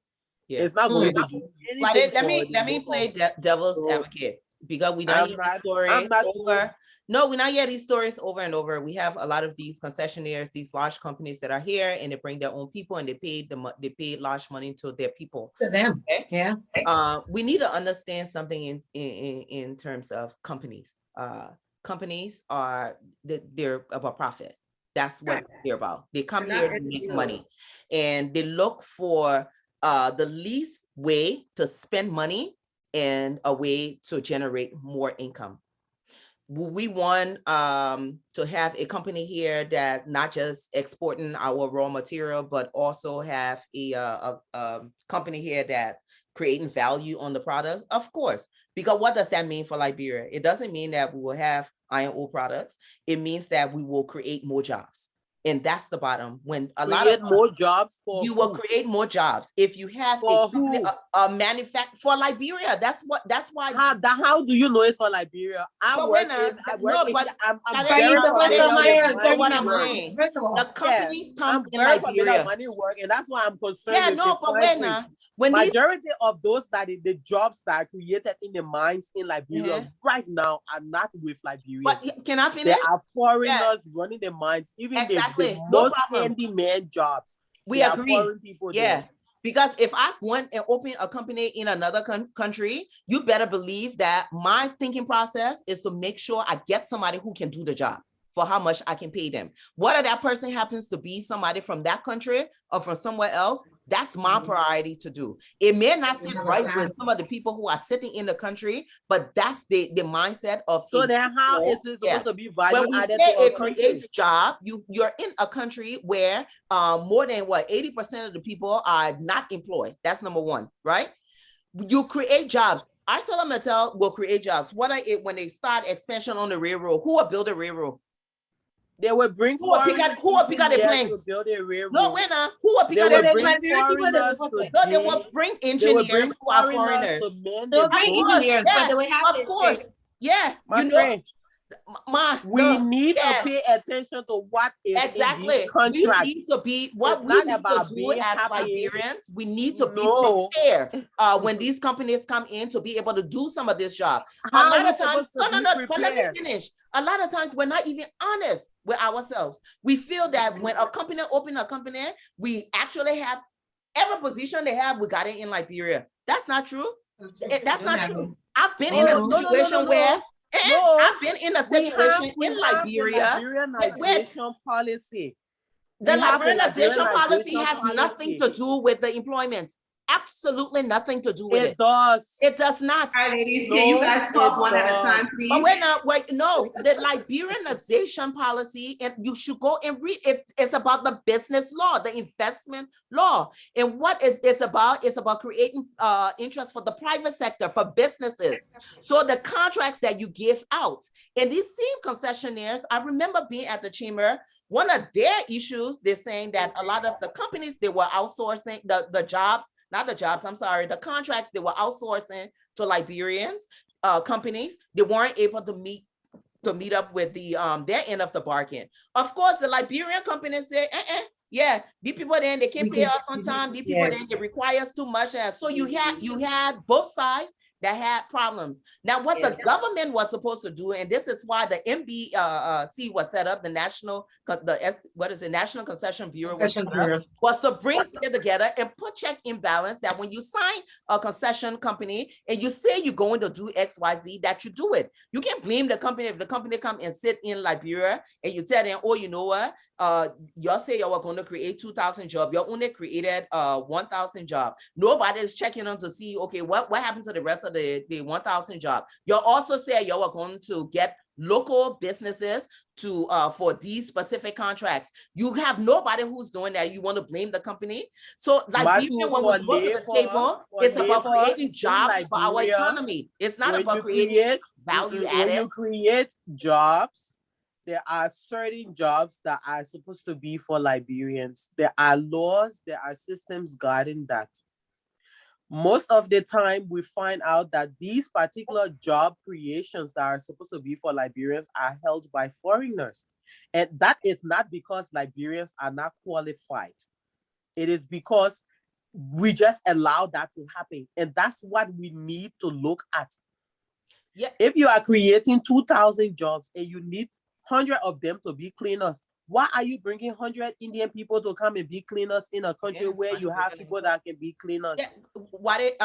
Yeah. It's not going to do anything. Let me play devil's advocate, because we don't hear these stories over. No, we not hear these stories over and over. We have a lot of these concessionaires, these large companies that are here, and they bring their own people, and they pay large money to their people. To them, okay? Yeah. We need to understand something in terms of companies. Companies they're about profit. That's what they're about. They come here to make money, and they look for the least way to spend money and a way to generate more income. We want to have a company here that not just exporting our raw material, but also have a company here that creating value on the products? Of course, because what does that mean for Liberia? It doesn't mean that we will have iron ore products. It means that we will create more jobs. And that's the bottom. When lot of more jobs for you will create more jobs if you have a manufacturer for Liberia. That's why. How do you know it's for Liberia? First of all, the companies come in Liberia. Money work, and that's why I'm concerned. Yeah, no, but when majority of those the jobs that are created in the mines in Liberia right now are not with Liberia. But can I finish? There are foreigners running the mines, even the most handyman jobs. We agree. There. Because if I went and open a company in another country, you better believe that my thinking process is to make sure I get somebody who can do the job for how much I can pay them. Whether that person happens to be somebody from that country or from somewhere else, that's my priority to do. It may not sit right with some of the people who are sitting in the country, but that's the mindset of. So then how is it supposed to be value when we added say to it creates job, you're in a country where more than 80% of the people are not employed. That's number one, right? You create jobs. ArcelorMittal will create jobs. When they start expansion on the railroad, who will build a railroad? They will bring who will pick up the plane to build a railroad. No, winner. Who will pick up the plane? No, they will bring engineers who are foreigners. They'll bring engineers, but they will have of course. Yeah, We need to yes. pay attention to what is in these Exactly. We contracts. need to be what It's we not need to about do being as happy. Liberians. We need to be No. prepared when these companies come in to be able to do some of this job. A How are lot we of times, supposed to be but let me prepared? finish. A lot of times we're not even honest with ourselves. We feel that when a company open a company, we actually have every position they have, we got it in Liberia. That's not true. That's not true. I've been in a Oh, no, no, no, no, situation where no. I've been in a situation We in have the Liberia with Liberianization policy. the We have a liberalization policy liberalization has nothing policy. to do with the employment. Absolutely nothing to do with it. It does. It does not. All right, ladies, No, can you guys talk it one at a time, does. please? But we're not, wait, no, the liberalization policy, and you should go and read it. It's about the business law, the investment law. And what it's about creating interest for the private sector, for businesses. So the contracts that you give out. And these same concessionaires, I remember being at the chamber, one of their issues, they're saying that a lot of the companies, they were outsourcing the jobs, not the jobs, I'm sorry, the contracts they were outsourcing to Liberians companies, they weren't able to meet up with the their end of the bargain. Of course, the Liberian companies say, yeah, these people then they can't pay us on time. These people then they require us too much. And so you had both sides that had problems. Now, what the government was supposed to do, and this is why the MBC was set up, the National Concession Bureau was to bring it together and put check and balance that when you sign a concession company and you say you're going to do XYZ, that you do it. You can't blame the company if the company come and sit in Liberia and you tell them, oh, you know what? Y'all say y'all were going to create 2,000 jobs. You only created 1,000 jobs. Nobody is checking on to see, okay, what happened to the rest of the 1,000 jobs. You also say you are going to get local businesses to for these specific contracts. You have nobody who's doing that. You want to blame the company. So like even when we go to the table, it's about creating jobs for our economy. It's not about creating value added. When you create jobs, there are certain jobs that are supposed to be for Liberians. There are laws, there are systems guarding that. Most of the time, we find out that these particular job creations that are supposed to be for Liberians are held by foreigners. And that is not because Liberians are not qualified. It is because we just allow that to happen. And that's what we need to look at. Yeah. If you are creating 2,000 jobs and you need 100 of them to be cleaners, why are you bringing 100 Indian people to come and be cleaners in a country where you have people that can be cleaners? Yeah.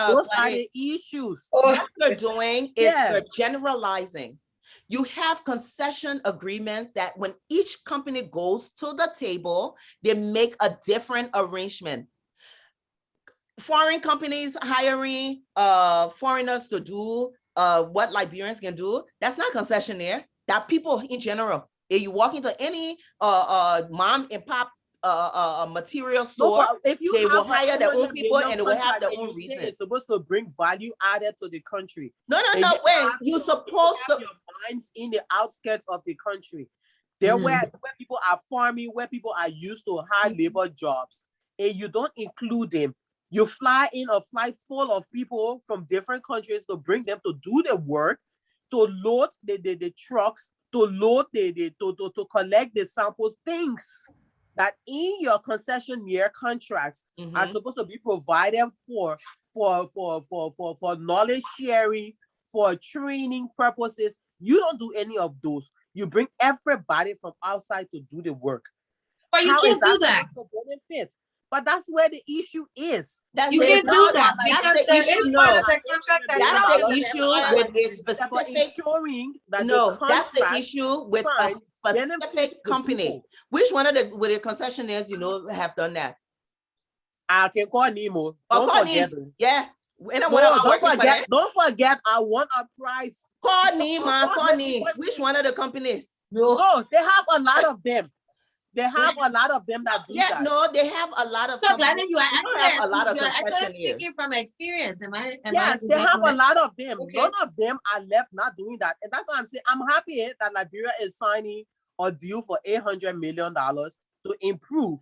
Those are the issues. What you're doing is you're generalizing. You have concession agreements that when each company goes to the table, they make a different arrangement. Foreign companies hiring foreigners to do what Liberians can do, that's not concessionaire. That people in general. If you walk into any mom and pop material store, if you they will hire their own people and they will have their own reason. It's supposed to bring value added to the country. No, wait. You're supposed to have your minds in the outskirts of the country. There where people are farming, where people are used to hard labor jobs, and you don't include them. You fly in a flight full of people from different countries to bring them to do the work, to load the trucks, to load to collect the samples, things that in your concessionaire contracts are supposed to be provided for knowledge sharing, for training purposes. You don't do any of those. You bring everybody from outside to do the work. But you can't do that. But that's where the issue is. You can't do that because there is part of the contract that's the issue with a specific showing that that's the issue with a specific company. Which one of the concessionaires have done that? I can call Nemo. Don't forget. Yeah. Don't forget, I want a price. Call Nemo. Which one of the companies? No, they have a lot of them. They have a lot of them that do that. No, they have a lot of. So Glennon, you are actually speaking from experience. Yes, they have a lot of them. Okay. None of them are left not doing that. And that's why I'm saying I'm happy that Liberia is signing a deal for $800 million to improve.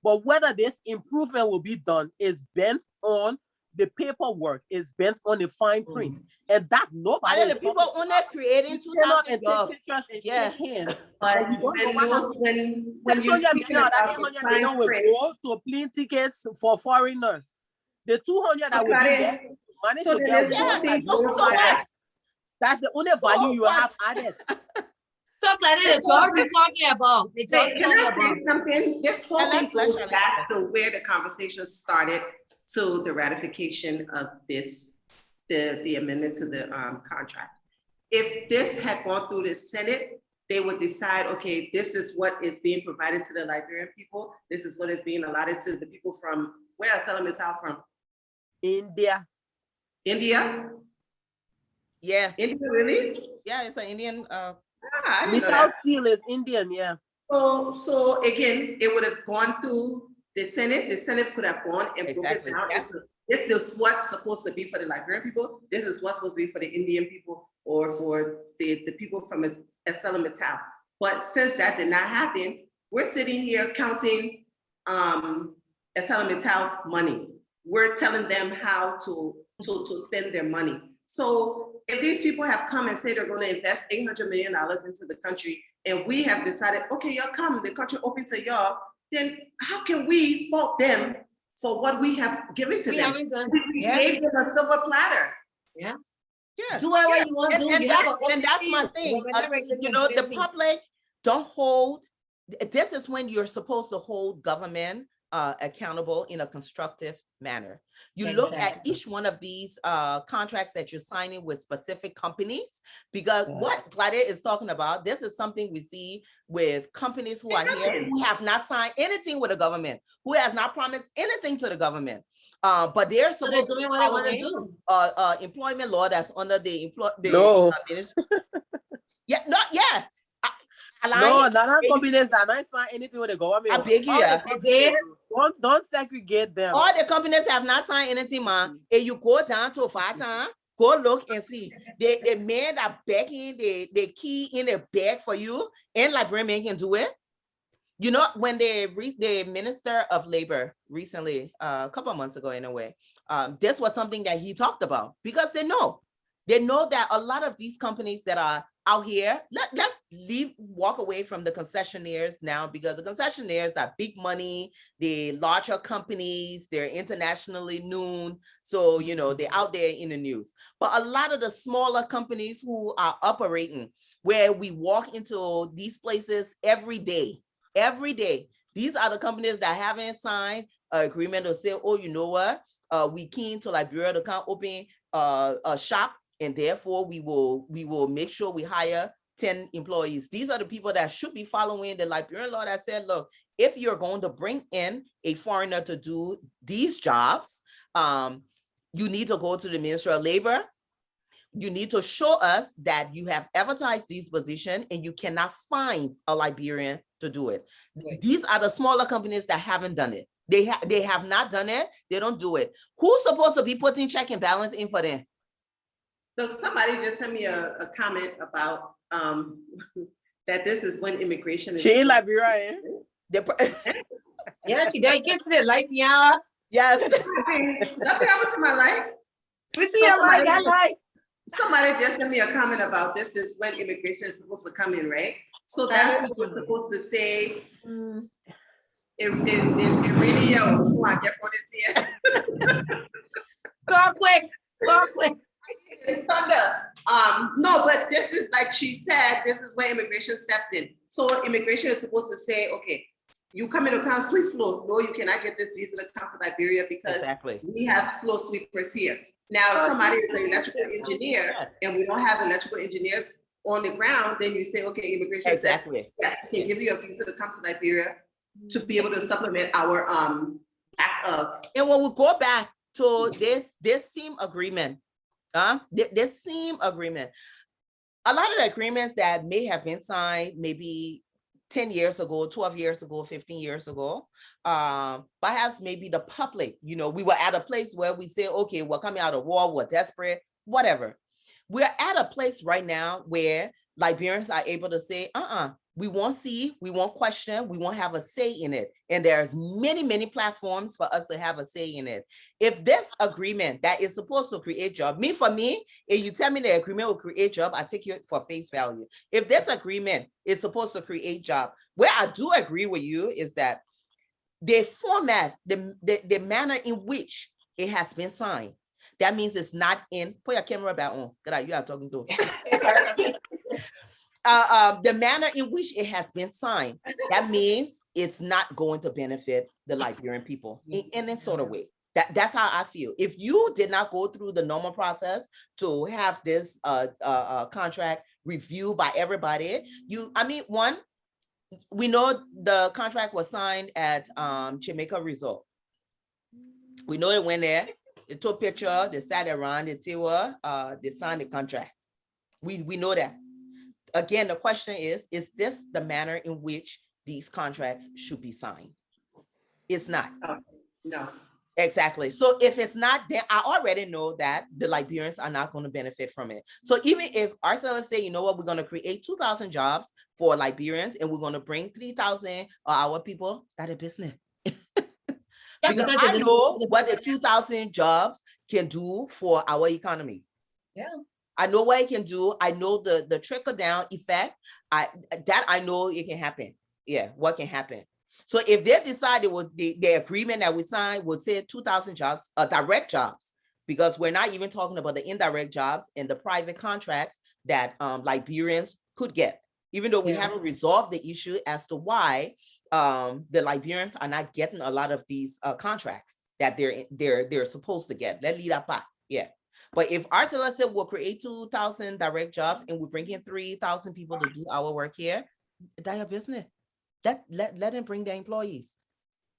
But whether this improvement will be done is bent on the paperwork is bent on the fine print, and that nobody And is the people talking on about. there creating You cannot 2,000 and take jobs. pictures and Yeah. shake hands, But and you don't know what happened. when you're 600 speaking million, that about the 800 fine million will print, go to plane tickets for foreigners. The 200 that will be Claudia, left, manage so to then get there's one one that thing you goes know back. that's the only value you what? have added. So, Claudia, the jobs you're talking about, the jobs Wait, you're can I talking about. say something? This whole And thing let goes Charlotte back explain. to where the conversation started, to the ratification of this, the amendment to the contract. If this had gone through the Senate, they would decide, okay, this is what is being provided to the Liberian people. This is what is being allotted to the people from, where are Salamartu from? India. India? Yeah. India, really? Yeah, it's an Indian. I didn't know Metal that. steel is Indian, yeah. So again, it would have gone through the Senate. The Senate could have gone and broke it Exactly. down. Yes. This is what's supposed to be for the Liberian people. This is what's supposed to be for the Indian people or for the people from Salamartu. But since that did not happen, we're sitting here counting Salamartu's money. We're telling them how to spend their money. So if these people have come and say they're going to invest $800 million into the country, and we have decided, okay, y'all come, the country open to y'all, then how can we fault them for what we have given to We them? haven't done, We yeah, gave them a silver platter. Yeah. do whatever you want to do. And You have an that's my thing. You know, the public don't hold. This is when you're supposed to hold government accountable in a constructive manner. You look at Exactly. each one of these contracts that you're signing with specific companies, because Yeah. what Claudia is talking about, this is something we see with companies who are here who have not signed anything with the government, who has not promised anything to the government. But they're So they're supposed to doing be what they want to following do. employment law that's under the No. yeah, no, yeah. No, Alliance, none companies that not sign anything with the government. I beg you, All the yeah. companies, don't segregate them. All the companies have not signed anything, man. If you go down to Fata, go look and see. The men that begging, they key in a bag for you, and Liberian men can do it. You know, when the Minister of Labor recently, a couple of months ago in a way, this was something that he talked about, because they know that a lot of these companies that are out here, walk away from the concessionaires now, because the concessionaires are big money, the larger companies, they're internationally known. So, you know, they're out there in the news. But a lot of the smaller companies who are operating, where we walk into these places every day, these are the companies that haven't signed an agreement to say, oh, you know what? We keen to Liberia to come open a shop, and therefore we will make sure we hire 10 employees. These are the people that should be following the Liberian law that said, look, if you're going to bring in a foreigner to do these jobs, you need to go to the Ministry of Labor. You need to show us that you have advertised this position, and you cannot find a Liberian to do it. Right. These are the smaller companies that haven't done it. They have not done it. They don't do it. Who's supposed to be putting check and balance in for them? So somebody just sent me a comment about that this is when immigration is. She in Liberia, Yeah, she does. You can see the light, yeah. Yes. Nothing happened to my life. We see a light, that light. Somebody just sent me a comment about this is when immigration is supposed to come in, right? So that's what we're supposed to say. It really is. So I get what it's here. Go quick. Thunder. No, but this is like she said, this is where immigration steps in. So immigration is supposed to say, okay, you come into account sweep flow. No, you cannot get this visa to come to Liberia because we have flow sweepers here. Now, if somebody is an electrical engineer and we don't have electrical engineers on the ground, then you say, okay, immigration says, yes, we can give you a visa to come to Liberia to be able to supplement our act of. And when we go back to this same agreement, this same agreement, a lot of the agreements that may have been signed maybe 10 years ago, 12 years ago, 15 years ago, perhaps maybe the public, you know, we were at a place where we say, okay, we're coming out of war, we're desperate, whatever. We're at a place right now where Liberians are able to say, We won't see, we won't question, we won't have a say in it. And there's many, many platforms for us to have a say in it. If this agreement that is supposed to create job, for me, if you tell me the agreement will create job, I take it for face value. If this agreement is supposed to create job, where I do agree with you is that the format, the manner in which it has been signed, that means it's not in, put your camera back on, you are talking to. The manner in which it has been signed, that means it's not going to benefit the Liberian people in any sort of way. That's how I feel. If you did not go through the normal process to have this contract reviewed by everybody, one, we know the contract was signed at Jamaica Resort. We know it went there. They took picture, they sat around the table, they signed the contract. We know that. Again, the question is this the manner in which these contracts should be signed? It's not. No. Exactly. So if it's not, then I already know that the Liberians are not going to benefit from it. So even if our sellers say, you know what, we're going to create 2,000 jobs for Liberians and we're going to bring 3,000 our people, that is business. Because I know what the 2,000 jobs can do for our economy. Yeah. I know what it can do. I know the trickle down effect. I know it can happen. Yeah, what can happen. So if they decide the agreement that we signed would say 2,000 jobs, direct jobs, because we're not even talking about the indirect jobs and the private contracts that Liberians could get, even though we haven't resolved the issue as to why the Liberians are not getting a lot of these contracts that they're supposed to get. Let's leave that back. Yeah. But if our seller said we'll create 2,000 direct jobs and we bring in 3,000 people to do our work here, that's your business. Let them bring their employees.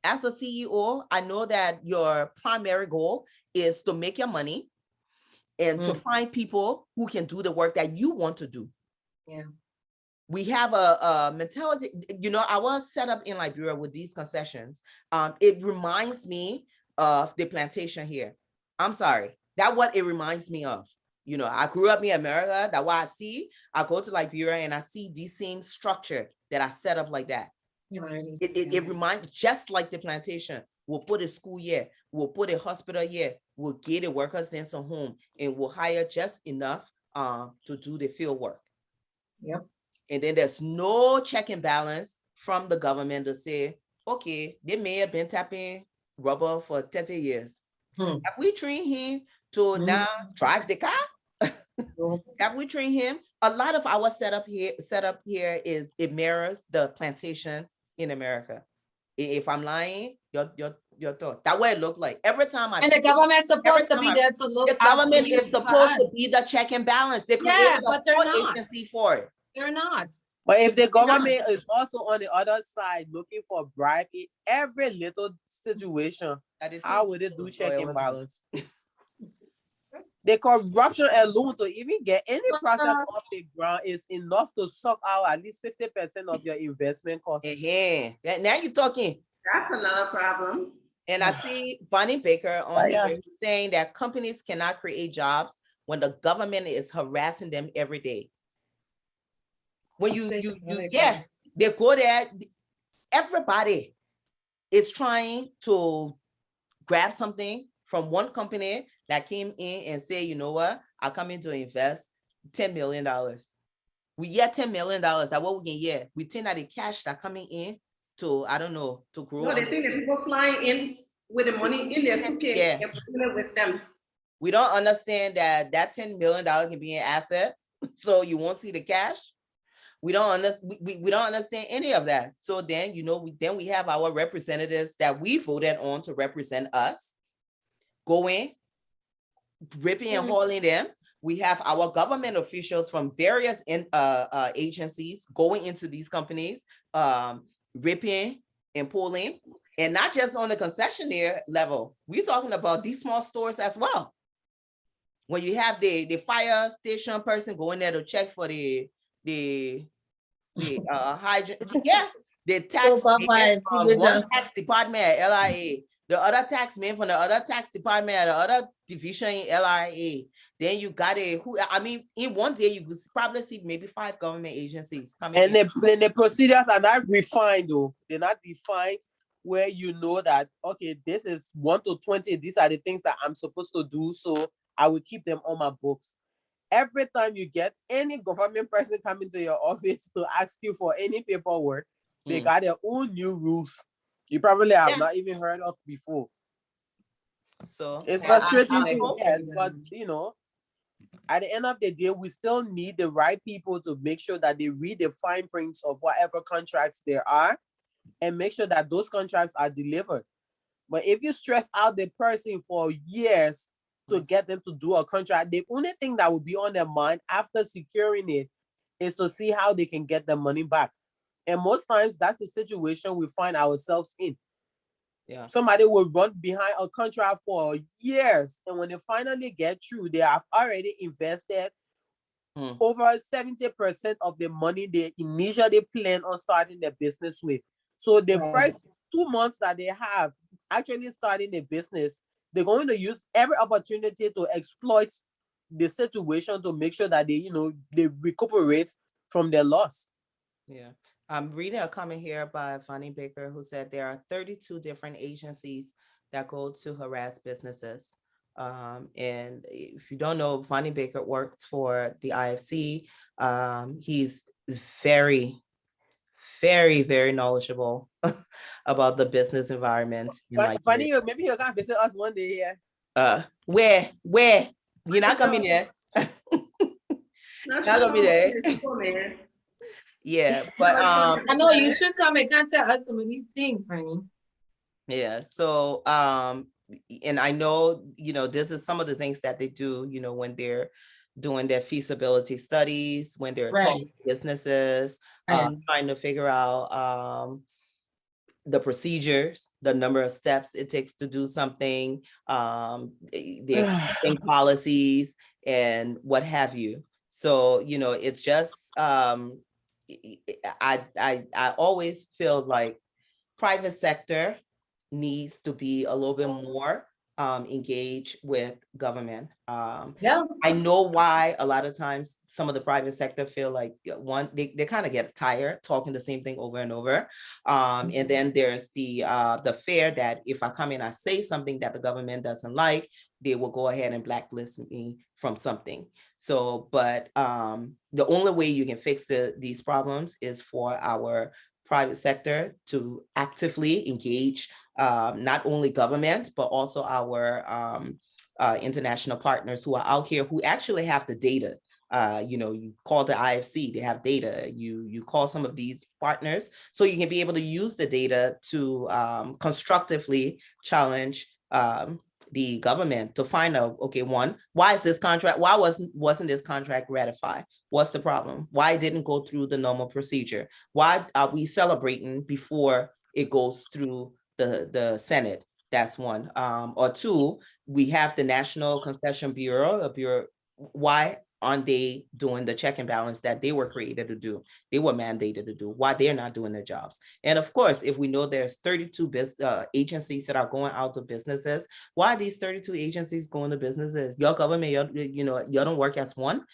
As a CEO, I know that your primary goal is to make your money and to find people who can do the work that you want to do. Yeah. We have a mentality, our setup in Liberia with these concessions, it reminds me of the plantation here. I'm sorry. That's what it reminds me of. I grew up in America. That's why I go to Liberia and I see the same structure that I set up like that. It reminds, just like the plantation. We'll put a school here. We'll put a hospital here. We'll get the workers then some home and we'll hire just enough to do the field work. Yep. And then there's no check and balance from the government to say, okay, they may have been tapping rubber for 30 years. Have we trained him to now drive the car? Have we trained him? A lot of our setup here is it mirrors the plantation in America. If I'm lying, your thought. That's what it looked like. Every time the government's supposed to be there to look out. The government is supposed to be the check and balance. They created a whole agency for it. They're not. But if the government is also on the other side looking for bribe in every little situation, how would it do check and balance? The corruption alone to even get any process off the ground is enough to suck out at least 50% of your investment cost. Now you're talking. That's another problem. And I see Bonnie Baker on here saying that companies cannot create jobs when the government is harassing them every day. When they go there, everybody is trying to grab something from one company that came in and say, you know what, I come in to invest $10 million. We get $10 million. That's what we can get. We think that the cash that coming in to, I don't know, to grow. No, they think that people flying in with the money in their suitcase and putting it with them. We don't understand that $10 million can be an asset, so you won't see the cash. We don't understand any of that. So then, we have our representatives that we voted on to represent us going, ripping and hauling them. We have our government officials from various agencies going into these companies, ripping and pulling, and not just on the concessionaire level. We're talking about these small stores as well. When you have the fire station person going there to check for the hygiene, the tax, tax department at LIA, the other tax man from the other tax department or the other division in LRA. Then you got in one day you could probably see maybe 5 government agencies coming And in. the procedures are not refined though. They're not defined where you know that, okay, this is 1 to 20. These are the things that I'm supposed to do. So I will keep them on my books. Every time you get any government person coming to your office to ask you for any paperwork, they got their own new rules you probably have not even heard of before. So It's Yeah, frustrating I to yes, but at the end of the day, we still need the right people to make sure that they read the fine prints of whatever contracts there are and make sure that those contracts are delivered. But if you stress out the person for years to get them to do a contract, the only thing that will be on their mind after securing it is to see how they can get the money back. And most times that's the situation we find ourselves in. yeah. Somebody will run behind a contract for years, and when they finally get through, they have already invested over 70% of the money they initially planned on starting the business with. So the Right. first 2 months that they have actually starting the business, they're going to use every opportunity to exploit the situation to make sure that they recuperate from their loss. Yeah. I'm reading a comment here by Fanny Baker who said there are 32 different agencies that go to harass businesses. And if you don't know, Fanny Baker works for the IFC. He's very, very, very knowledgeable about the business environment in But Liberia. funny, maybe you can visit us one day here. Where? You're not coming there. Not gonna be there. Yeah, but I know you should come and contact us some of these things, Franny. yeah, so and I know, this is some of the things that they do, when they're doing their feasibility studies, when they're talking to businesses, trying to figure out the procedures, the number of steps it takes to do something, the accounting policies and what have you. So, it's just I always feel like private sector needs to be a little bit more engaged with government. Yeah. I know why a lot of times some of the private sector feel like they kind of get tired talking the same thing over and over. And then there's the fear that if I come in, I say something that the government doesn't like, they will go ahead and blacklist me from something. So, but the only way you can fix these problems is for our private sector to actively engage not only government, but also our international partners who are out here who actually have the data. You call the IFC, they have data. You call some of these partners, so you can be able to use the data to constructively challenge the government to find out, okay, one, why is this contract, why wasn't this contract ratified? What's the problem? Why it didn't go through the normal procedure? Why are we celebrating before it goes through the Senate? That's one. Or two, we have the National Concession Bureau, why aren't they doing the check and balance that they were created to do? They were mandated to do. Why they're not doing their jobs? And of course, if we know there's 32 agencies that are going out to businesses, why are these 32 agencies going to businesses? Your government, you don't work as one.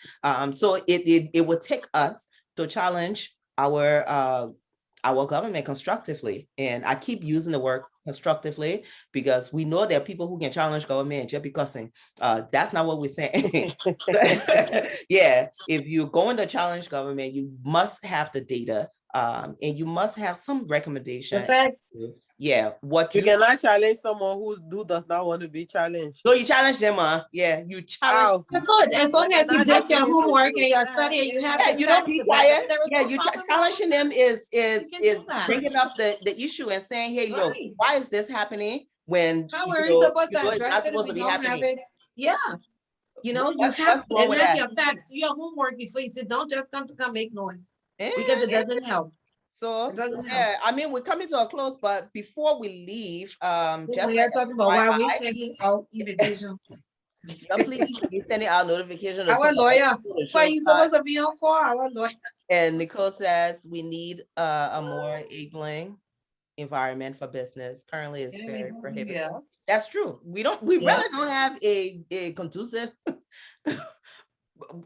So it would take us to challenge our government constructively. And I keep using the word constructively because we know there are people who can challenge government just because that's not what we're saying. Yeah, if you're going to challenge government, you must have the data and you must have some recommendation. Yeah, you cannot challenge someone who does not want to be challenged. No, you challenge them, yeah, you challenge. You're good as long as you did your homework and your study and you have. Yeah, you don't be quiet. Yeah, you challenging them is bringing up the issue and saying, hey, look, why is this happening when how are you supposed to address it if if we don't have it? Yeah. You have your facts, your homework before you sit. Don't just come make noise because it doesn't help. So yeah, I mean, we're coming to a close, but before we leave, just we are talking about why we sending out invitation. Please be sending out notification. Our lawyer, why you supposed to be on call? Our lawyer. And Nicole says we need a more enabling environment for business. Currently, it's very prohibited. Yeah. That's true. We Yeah. really don't have a conducive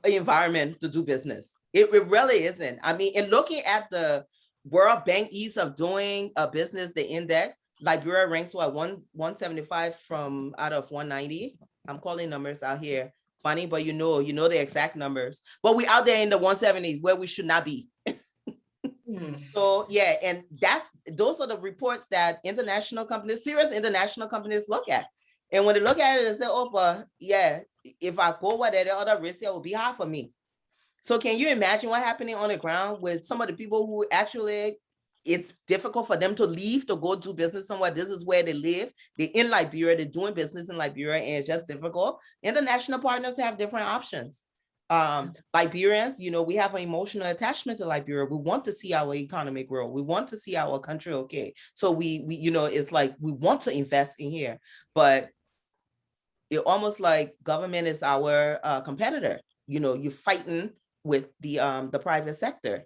environment to do business. It really isn't. I mean, in looking at the World Bank ease of doing a business, the index, Liberia ranks what 175 from out of 190. I'm calling numbers out here. Funny, but you know the exact numbers. But we out there in the 170s where we should not be. So yeah, and those are the reports that international companies, serious international companies look at. And when they look at it and say, oh, but yeah, if I go with the other risk, it will be hard for me. So can you imagine what happening on the ground with some of the people who actually, it's difficult for them to leave to go do business somewhere. This is where they live. They're in Liberia, they're doing business in Liberia, and it's just difficult. International partners have different options. Liberians, we have an emotional attachment to Liberia. We want to see our economy grow. We want to see our country okay. So we it's like we want to invest in here, but it almost like government is our competitor. You're fighting with the private sector.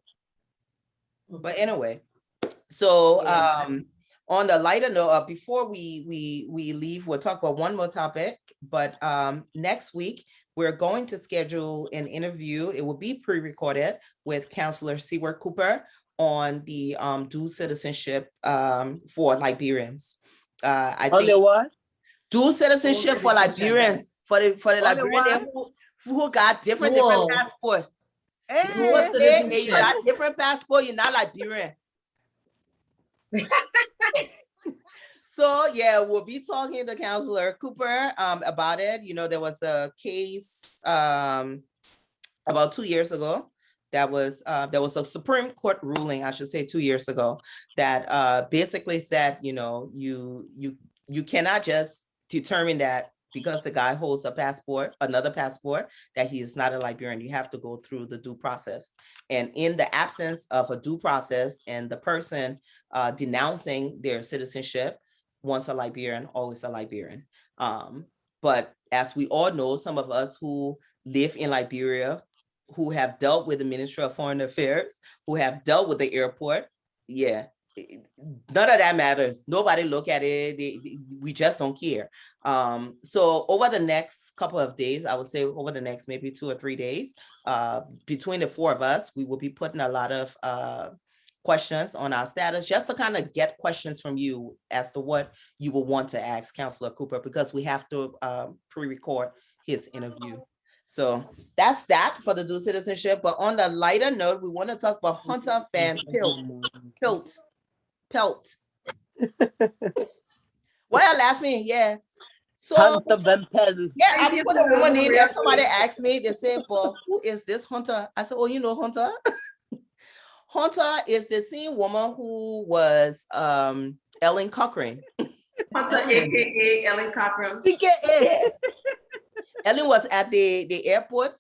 But anyway, so on the lighter note, before we leave, we'll talk about one more topic. But next week, we're going to schedule an interview. It will be pre-recorded with Councillor Seward Cooper on the dual citizenship for Liberians. I think what? Dual citizenship for Liberians, for the Liberians who got different passports. Hey, you got different passport, you're not Liberian. So yeah, we'll be talking to Councillor Cooper about it. There was a case about 2 years ago that was there was a Supreme Court ruling, I should say 2 years ago, that basically said, you cannot just determine that because the guy holds another passport, that he is not a Liberian. You have to go through the due process. And in the absence of a due process and the person denouncing their citizenship, once a Liberian, always a Liberian. But as we all know, some of us who live in Liberia, who have dealt with the Ministry of Foreign Affairs, who have dealt with the airport, none of that matters. Nobody look at it. We just don't care. So over the next couple of days, I would say over the next maybe 2 or 3 days, between the four of us, we will be putting a lot of questions on our status, just to kind of get questions from you as to what you will want to ask Councillor Cooper, because we have to pre-record his interview. So that's that for the dual citizenship. But on the lighter note, we want to talk about Hunter Van Pelt. Why are you laughing? Yeah. So Hunter Van Pelt. yeah, I put a woman name there. Somebody asked me, they said, "But who is this Hunter?" I said, "Oh, you know Hunter." Hunter is the same woman who was Ellen Cochran. Hunter, aka Ellen Cochran. Yeah. Ellen was at the airport.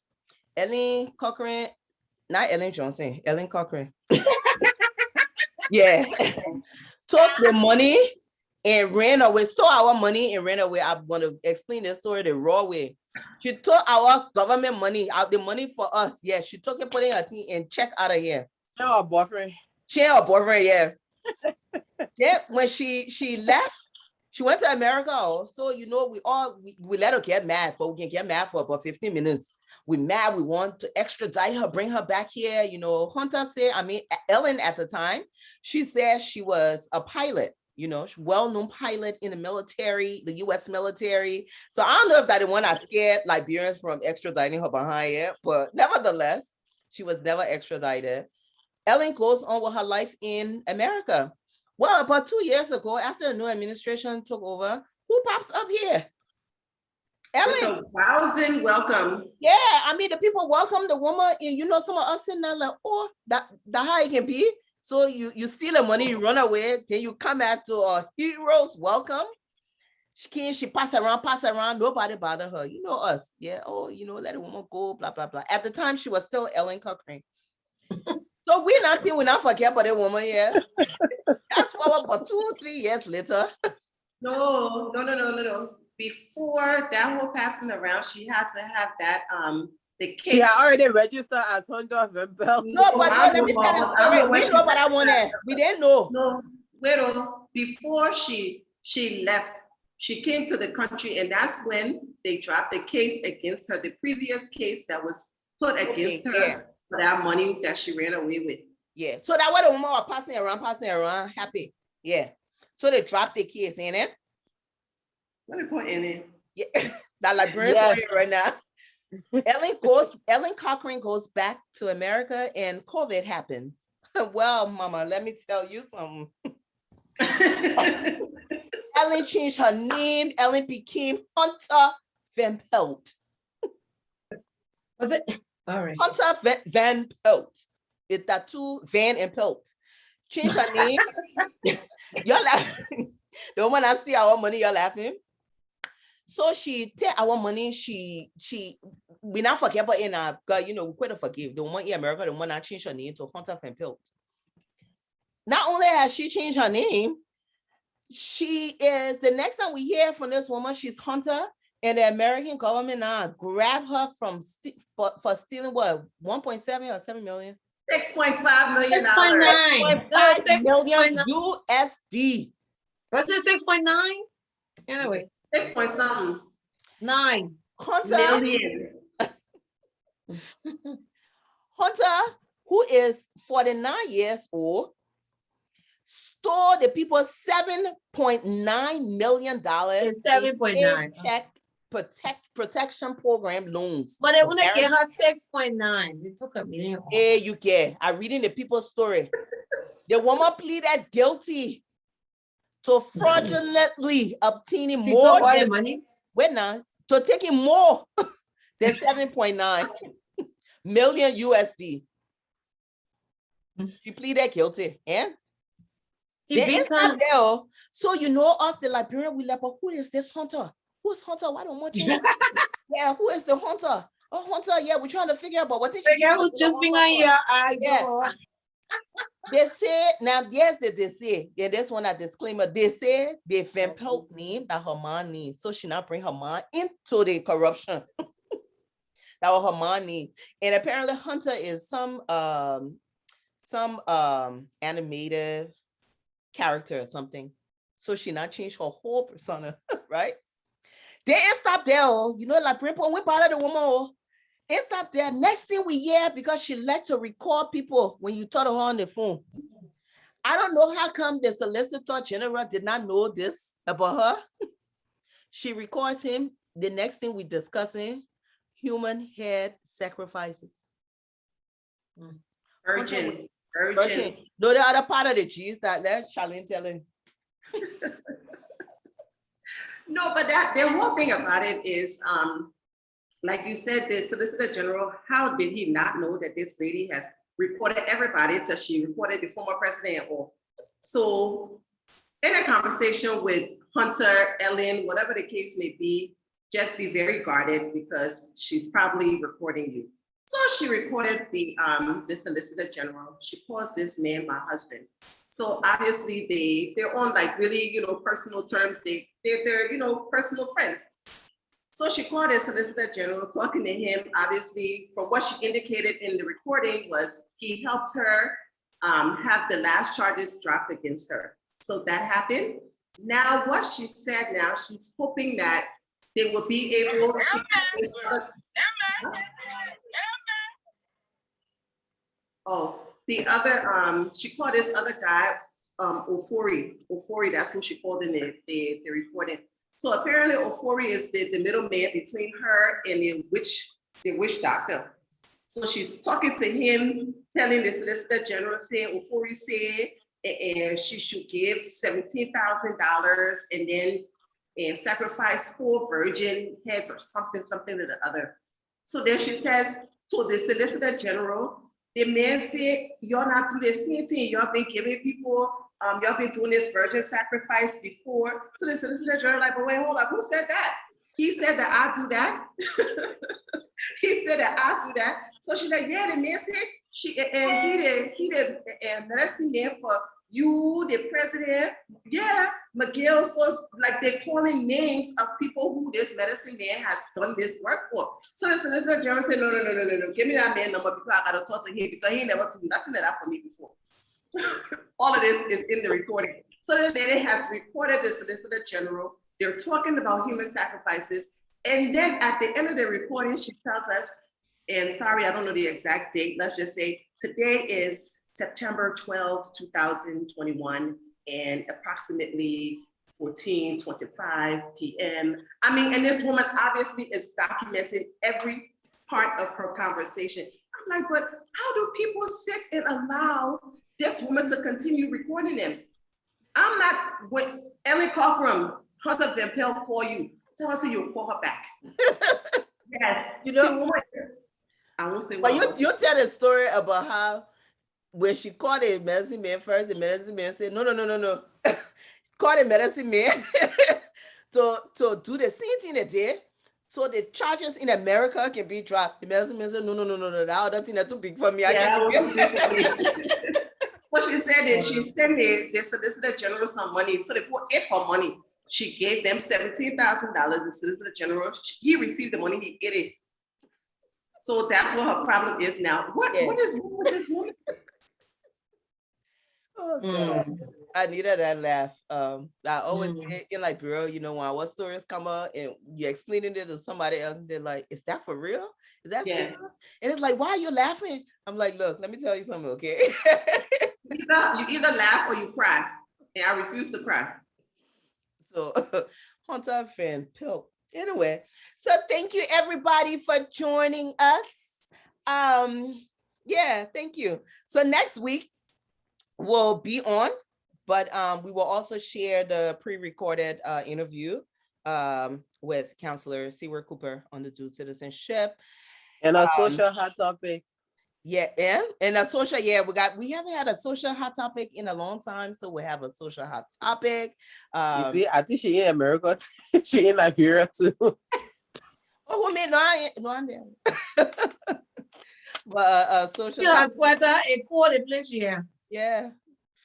Ellen Cochran, not Ellen Johnson, Ellen Cochran. Yeah. Took the money and ran away, stole our money and ran away. I'm going to explain the story the raw way. She took our government money, out the money for us. Yeah, she took it, put it in her team and check out of here. Her boyfriend. She had a boyfriend, yeah. Then when she left, she went to America. So we let her get mad, but we can get mad for about 15 minutes. We mad, we want to extradite her, bring her back here. Hunter said, Ellen at the time, she said she was a pilot, well-known pilot in the military, the US military. So I don't know if that the one I scared Liberians from extraditing her behind it, but nevertheless, she was never extradited. Ellen goes on with her life in America. Well, about 2 years ago, after the new administration took over, who pops up here? Ellen. With a rousing welcome. Yeah, the people welcome the woman, and some of us sitting there like, oh, that how it can be. So you steal the money, you run away, then you come back to a hero's welcome. She pass around, nobody bother her. Us. Yeah, let the woman go, blah, blah, blah. At the time, she was still Ellen Cochran. So we're not forget about the woman, yeah. That's what about 2-3 years later. No. Before that whole passing around, she had to have that the case. She had already registered as Hunter Van Pelt. No, but let me tell you story. We know what I wanted. We didn't know. No, widow before she left. She came to the country, and that's when they dropped the case against her, the previous case that was put against her yeah. for that money that she ran away with. Yeah. So that way the woman was passing around, happy. Yeah. So they dropped the case in it. What are you putting in? Yeah. That librarian Yes. story right now. Ellen Cochran goes back to America and COVID happens. Well, mama, let me tell you something. Ellen changed her name. Ellen became Hunter Van Pelt. Was it? All right. Hunter Van Pelt. It's that two Van and Pelt. Change her name. You're laughing. The woman I see our money, you're laughing. So she take our money. We not forget, but in our God, we could forgive. The woman in America, the woman I changed her name to Hunter Van Pelt. Not only has she changed her name, she is the next time we hear from this woman, she's Hunter, and the American government now grab her for stealing what 1.7 or 7 million. $6.5 million. 6.9. No, 5 million 6.9. USD. Was it 6.9? Anyway, 6 point something 9. Hunter, million. Hunter, who is 49 years old, stole the people $7.9 million It's 7.9. check protection program loans. But they want to get her 6.9. They took $1 million. Hey, you get. I'm reading the people's story. The woman pleaded guilty to fraudulently obtaining She more took all the than, money. wait now, to taking more than 7.9 million USD. She pleaded guilty. And She they beat is not some. there. So you know us, the Liberian, we like, but who is this Hunter? Who's Hunter? Why don't want you? Yeah, who is the Hunter? Oh, Hunter, yeah, we're trying to figure out, but what did she Figure out who do? your finger in your eye. Yeah. Go. They say, now, yes, they say, and this one a disclaimer, they say the Van Pelt name that her mom needs, so she not bring her mom into the corruption. That was her mom name. And apparently Hunter is some animated character or something. So she not changed her whole persona, right? They ain't stop there, like Brimpo went part of the woman. It stopped there. Next thing we hear, because she liked to record people when you talk to her on the phone. I don't know how come the Solicitor General did not know this about her. She records him. The next thing we discussing, human head sacrifices. Urgent. No, the other part of the cheese that Charlene telling. No, but the whole thing about it is, like you said, the Solicitor General, how did he not know that this lady has reported everybody until she reported the former president? Or so in a conversation with Hunter, Ellen, whatever the case may be, just be very guarded because she's probably recording you. So she reported the Solicitor General. She calls this man my husband. So obviously they're on like really, personal terms. They're personal friends. So she called the Solicitor General, talking to him. Obviously, from what she indicated in the recording was he helped her have the last charges dropped against her. So that happened. Now, what she said now, she's hoping that they will be able to. The other, she called this other guy, Ofori, that's who she called in the recording. So apparently Ofori is the middleman between her and the witch doctor. So she's talking to him, telling the Solicitor General, saying Ofori said, and she should give $17,000 and then sacrifice 4 virgin heads or something or the other. So then she says to the Solicitor General, the man said, y'all not do the same thing. Y'all been giving people, y'all been doing this virgin sacrifice before. So the Solicitor General like, but wait, hold up, who said that? He said that I do that. He said that I do that. So she's like, yeah, the man said, he the medicine man for you, the president. Yeah, Miguel. So like they're calling names of people who this medicine man has done this work for. So the Solicitor General said, no. Give me that man number because I gotta talk to him because he never told nothing like that for me before. All of this is in the recording. So the lady has reported the Solicitor General. They're talking about human sacrifices. And then at the end of the reporting, she tells us, and sorry, I don't know the exact date. Let's just say today is September 12, 2021, and approximately 14:25 p.m. I mean, and this woman obviously is documenting every part of her conversation. I'm like, but how do people sit and allow this woman to continue recording them? I'm not, when Ellie Cochran, Hunter Van Pelt call you, tell us you'll call her back. Yes, You know, I won't say but what. you tell a story about how when she called a medicine man first, the medicine man said, no. Call the medicine man to do the same thing they did. So the charges in America can be dropped. The medicine man said, no, that other thing that's too big for me. I can't do it. What she said is she sent the Solicitor General some money, so they put it for money. She gave them $17,000. The Solicitor General, he received the money, he ate it. So that's what her problem is now. What is wrong with this woman? Oh God. I needed that laugh. I always say in Liberia, you know, when our stories come up and you're explaining it to somebody else, they're like, is that for real? Is that serious? And it's like, why are you laughing? I'm like, look, let me tell you something, okay? You either laugh or you cry. And I refuse to cry. So Hunter Van Pelt. Anyway, so thank you everybody for joining us. Yeah, thank you. So next week we'll be on, but we will also share the pre-recorded interview with Counselor Seward Cooper on the dual citizenship. And a social hot topic. Yeah, and a social, we haven't had a social hot topic in a long time, so we have a social hot topic. You see, I think she in America, she in Liberia too. Oh, me, no, I'm there. But social. Yeah, her sweater, it cold in place here. Yeah.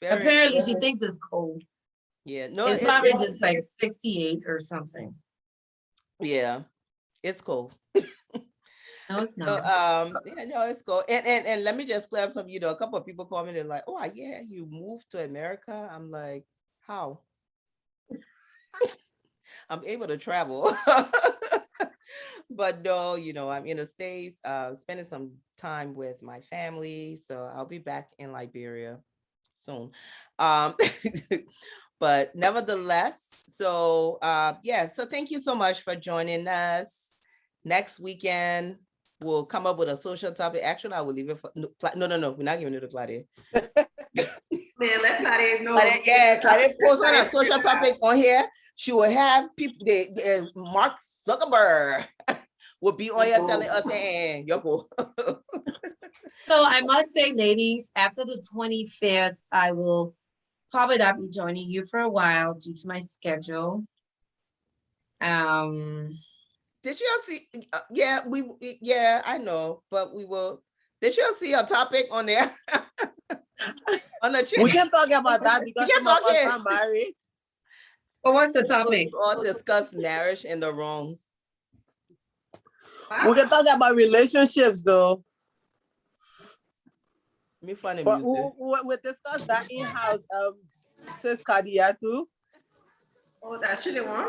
Apparently, she thinks it's cold. Yeah, no, it's probably just like 68 or something. Yeah, it's cold. No, it's not. So, yeah, no, it's cool. And let me just clear up some, you know, a couple of people commented like, oh yeah, you moved to America. I'm like, how? I'm able to travel. But no, you know, I'm in the States, spending some time with my family. So I'll be back in Liberia soon. But nevertheless, so yeah, so thank you so much for joining us. Next weekend, we'll come up with a social topic. Actually, I will leave it for no, we're not giving it to Claudia. Man, let Claudia know. Claudia posts on a social topic on here. She will have people, Mark Zuckerberg will be on here telling us, hey, Yoko. So I must say, ladies, after the 25th, I will probably not be joining you for a while due to my schedule. Did you see? Yeah, I know, but we will. Did you see a topic on there? On the we can talk about that because some of us are married. But what's the topic? We'll discuss marriage and the wrongs. We can talk about relationships though. Me funny but music. we'll discuss that in-house, Sis Kadiatu. Oh, that she the one?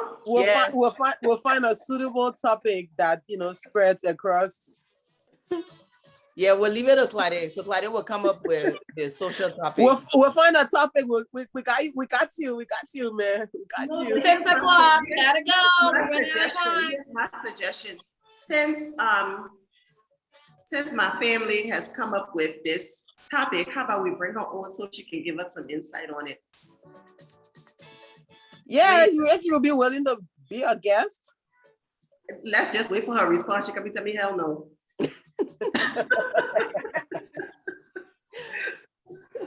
We'll find a suitable topic that, you know, spreads across. Yeah, we'll leave it to Claudia. So Claudia will come up with the social topic. We'll find a topic. We got you, man. We got you. 6 o'clock. Gotta go. My suggestion. Since my family has come up with this topic, how about we bring her on so she can give us some insight on it? Yeah, if you'll be willing to be a guest. Let's just wait for her response. She can be telling me hell no.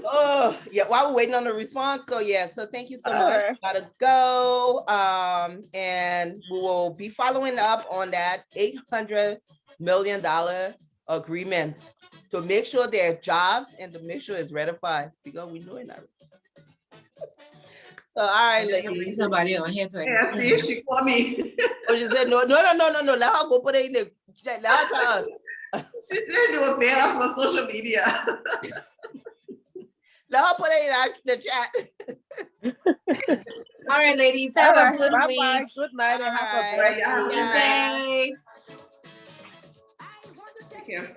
Oh yeah, while we're waiting on the response, so yeah, so thank you so much. Gotta go, and we will be following up on that $800 million agreement to make sure there are jobs and to make sure it's ratified, because we know it not. So all right, ladies. Somebody on here to explain. She called me. Oh, she said no. Let her go put it in the. Let her tell us. She didn't do a bail us for social media. Let her put it in the chat. All right, ladies, All have a right. good Bye bye. week. Good night and have a All Right, blessed y'all have a good week. night. Stay Take care.